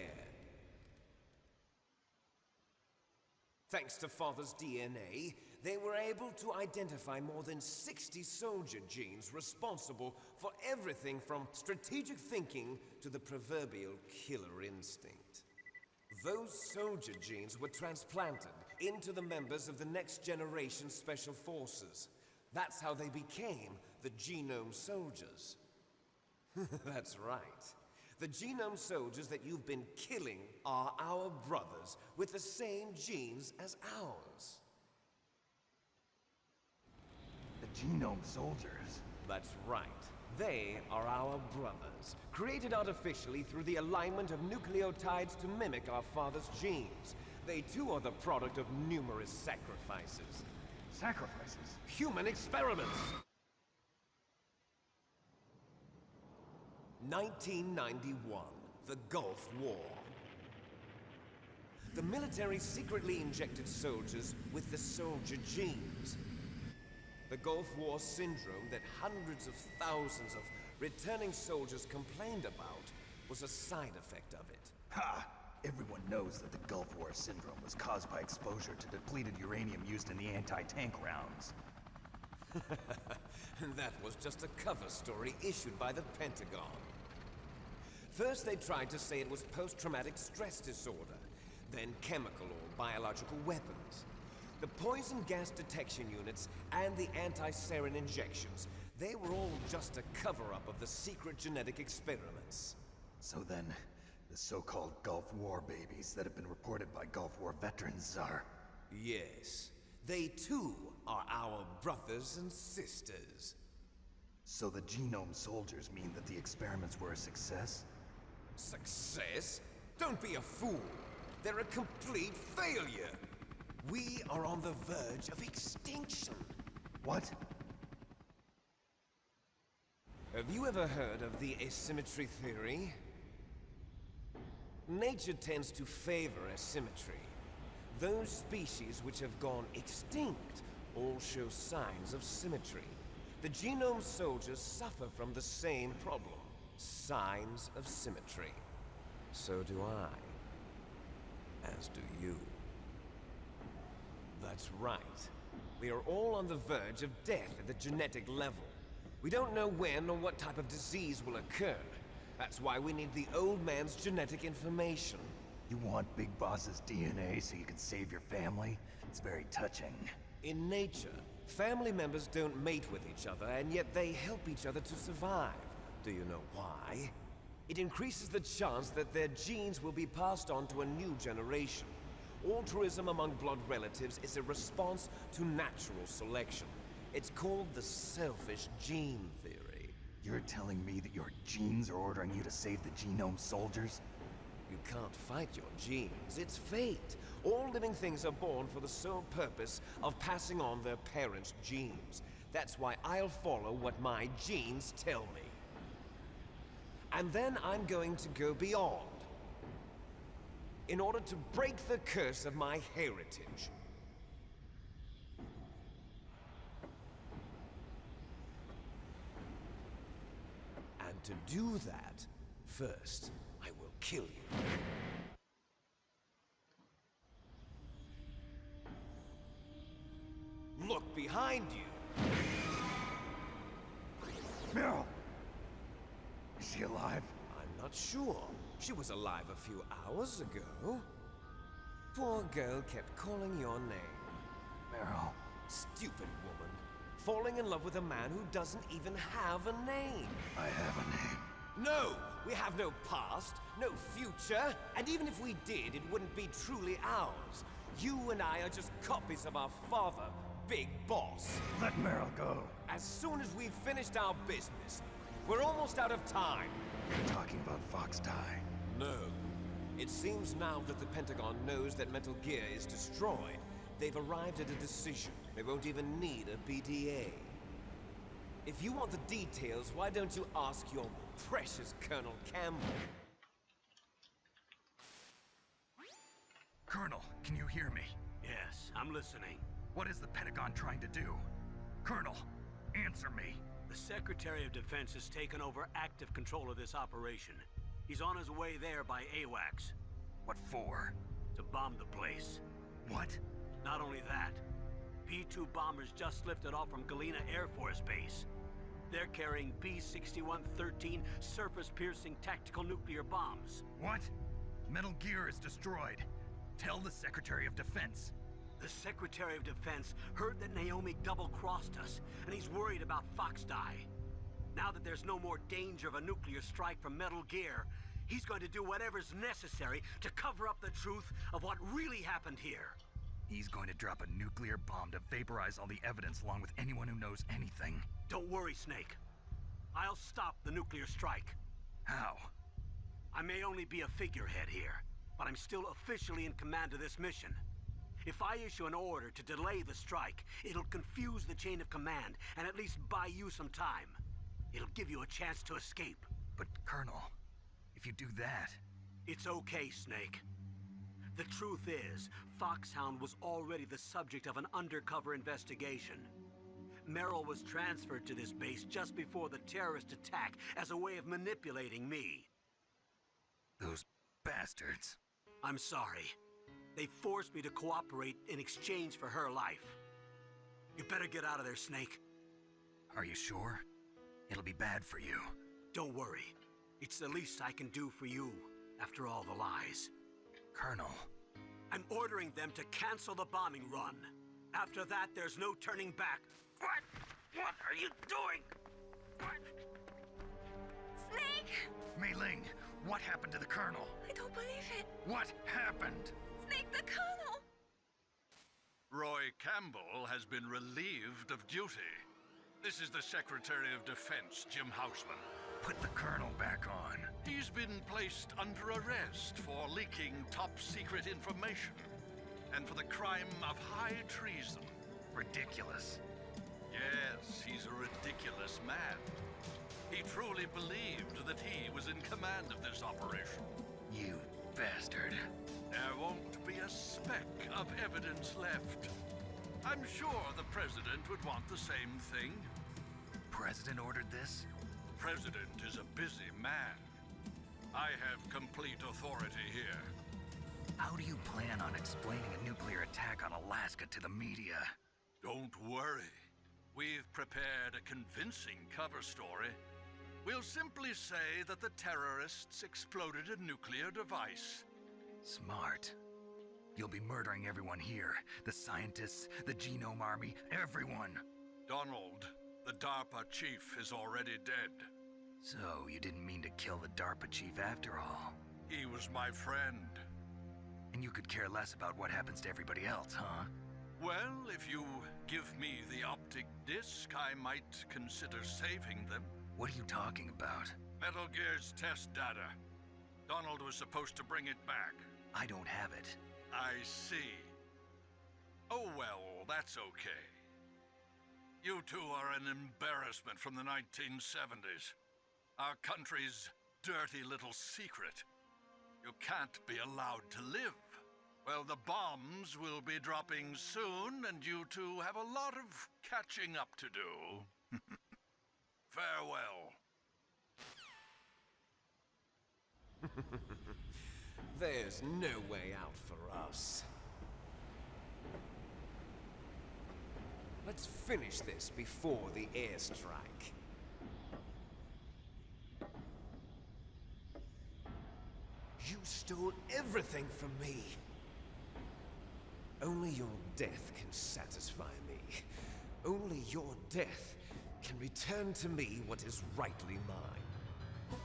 Thanks to Father's DNA, they were able to identify more than 60 soldier genes responsible for everything from strategic thinking to the proverbial killer instinct. Those soldier genes were transplanted into the members of the next generation Special Forces. That's how they became the Genome Soldiers. That's right. The Genome Soldiers that you've been killing are our brothers with the same genes as ours. The Genome Soldiers? That's right. They are our brothers, created artificially through the alignment of nucleotides to mimic our father's genes. They too are the product of numerous sacrifices. Sacrifices? Human experiments! 1991, the Gulf War. The military secretly injected soldiers with the soldier genes. The Gulf War syndrome that hundreds of thousands of returning soldiers complained about was a side effect of it. Ha! Everyone knows that the Gulf War syndrome was caused by exposure to depleted uranium used in the anti-tank rounds. That was just a cover story issued by the Pentagon. First they tried to say it was post-traumatic stress disorder, then chemical or biological weapons. The poison gas detection units and the anti-sarin injections, they were all just a cover-up of the secret genetic experiments. So then, the so-called Gulf War babies that have been reported by Gulf War veterans are... Yes, they too are our brothers and sisters. So the genome soldiers mean that the experiments were a success? Success? Don't be a fool. They're a complete failure. We are on the verge of extinction. What? Have you ever heard of the asymmetry theory? Nature tends to favor asymmetry. Those species which have gone extinct all show signs of symmetry. The genome soldiers suffer from the same problem. Signs of symmetry. So do I. As do you. That's right. We are all on the verge of death at the genetic level. We don't know when or what type of disease will occur. That's why we need the old man's genetic information. You want Big Boss's DNA so you can save your family? It's very touching. In nature, family members don't mate with each other, and yet they help each other to survive. Do you know why? It increases the chance that their genes will be passed on to a new generation. Altruism among blood relatives is a response to natural selection. It's called the selfish gene theory. You're telling me that your genes are ordering you to save the genome soldiers? You can't fight your genes. It's fate. All living things are born for the sole purpose of passing on their parents' genes. That's why I'll follow what my genes tell me. And then I'm going to go beyond. In order to break the curse of my heritage. And to do that, first, I will kill you. Look behind you! Meryl! Is she alive? I'm not sure. She was alive a few hours ago. Poor girl kept calling your name. Meryl. Stupid woman. Falling in love with a man who doesn't even have a name. I have a name. No! We have no past, no future, and even if we did, it wouldn't be truly ours. You and I are just copies of our father, Big Boss. Let Meryl go. As soon as we've finished our business, we're almost out of time. You're talking about Fox Die. No. It seems now that the Pentagon knows that Metal Gear is destroyed, they've arrived at a decision. They won't even need a BDA. If you want the details, why don't you ask your precious Colonel Campbell? Colonel, can you hear me? Yes, I'm listening. What is the Pentagon trying to do? Colonel, answer me. The Secretary of Defense has taken over active control of this operation. He's on his way there by AWACS. What for? To bomb the place. What? Not only that, P-2 bombers just lifted off from Galena Air Force Base. They're carrying B-6113 surface-piercing tactical nuclear bombs. What? Metal Gear is destroyed. Tell the Secretary of Defense. The Secretary of Defense heard that Naomi double-crossed us, and he's worried about Fox Die. Now that there's no more danger of a nuclear strike from Metal Gear, he's going to do whatever's necessary to cover up the truth of what really happened here. He's going to drop a nuclear bomb to vaporize all the evidence along with anyone who knows anything. Don't worry, Snake. I'll stop the nuclear strike. How? I may only be a figurehead here, but I'm still officially in command of this mission. If I issue an order to delay the strike, it'll confuse the chain of command and at least buy you some time. It'll give you a chance to escape. But, Colonel, if you do that... It's okay, Snake. The truth is, Foxhound was already the subject of an undercover investigation. Meryl was transferred to this base just before the terrorist attack as a way of manipulating me. Those bastards. I'm sorry. They forced me to cooperate in exchange for her life. You better get out of there, Snake. Are you sure? It'll be bad for you. Don't worry. It's the least I can do for you, after all the lies. Colonel. I'm ordering them to cancel the bombing run. After that, there's no turning back. What? What are you doing? What? Snake! Mei Ling, what happened to the Colonel? I don't believe it. What happened? Snake, the Colonel! Roy Campbell has been relieved of duty. This is the Secretary of Defense, Jim Houseman. Put the Colonel back on. He's been placed under arrest for leaking top-secret information and for the crime of high treason. Ridiculous. Yes, he's a ridiculous man. He truly believed that he was in command of this operation. You bastard. There won't be a speck of evidence left. I'm sure the President would want the same thing. President ordered this? President is a busy man. I have complete authority here. How do you plan on explaining a nuclear attack on Alaska to the media? Don't worry. We've prepared a convincing cover story. We'll simply say that the terrorists exploded a nuclear device. Smart. You'll be murdering everyone here. The scientists, the Genome Army, everyone. Donald, the DARPA chief, is already dead. So, you didn't mean to kill the DARPA chief after all. He was my friend. And you could care less about what happens to everybody else, huh? Well, if you give me the optic disc, I might consider saving them. What are you talking about? Metal Gear's test data. Donald was supposed to bring it back. I don't have it. I see. Oh well, that's okay. You two are an embarrassment from the 1970s. Our country's dirty little secret. You can't be allowed to live. Well, the bombs will be dropping soon, and you two have a lot of catching up to do. Farewell. There's no way out for us. Let's finish this before the airstrike. You stole everything from me. Only your death can satisfy me. Only your death can return to me what is rightly mine.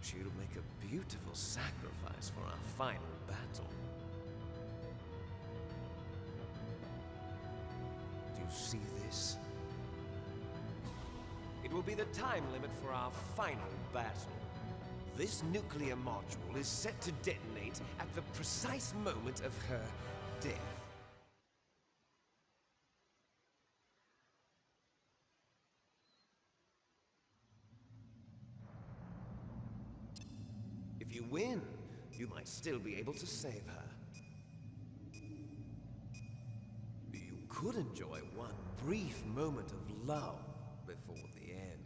She'll make a beautiful sacrifice for our final battle. Do you see this? It will be the time limit for our final battle. This nuclear module is set to detonate at the precise moment of her death. If you win, you might still be able to save her. You could enjoy one brief moment of love before the end.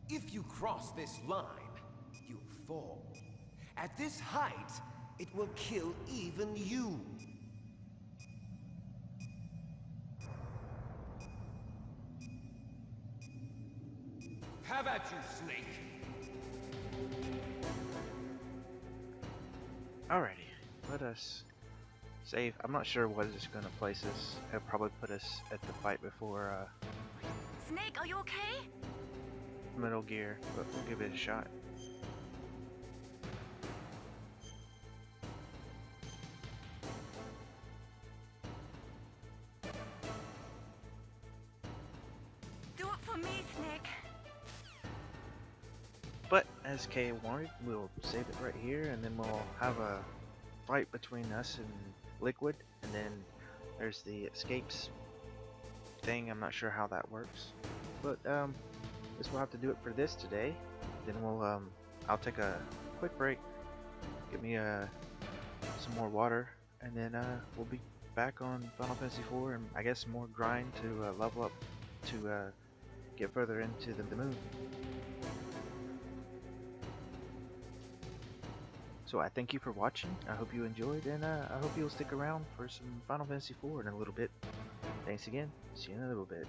If you cross this line, you'll fall. At this height, it will kill even you. Have at you, Snake. Alrighty, let us save. I'm not sure what is going to place us. It'll probably put us at the fight before Snake, are you okay? Metal Gear, but we'll give it a shot. Do it for me, Snake. But as Kay wanted, we'll save it right here, and then we'll have a fight between us and Liquid, and then there's the escapes thing. I'm not sure how that works, but guess we'll have to do it for this today. Then we'll I'll take a quick break, get me some more water, and then we'll be back on Final Fantasy IV, and I guess more grind to level up to get further into the moon. So I thank you for watching. I hope you enjoyed, and I hope you'll stick around for some Final Fantasy IV in a little bit. Thanks again. See you in a little bit.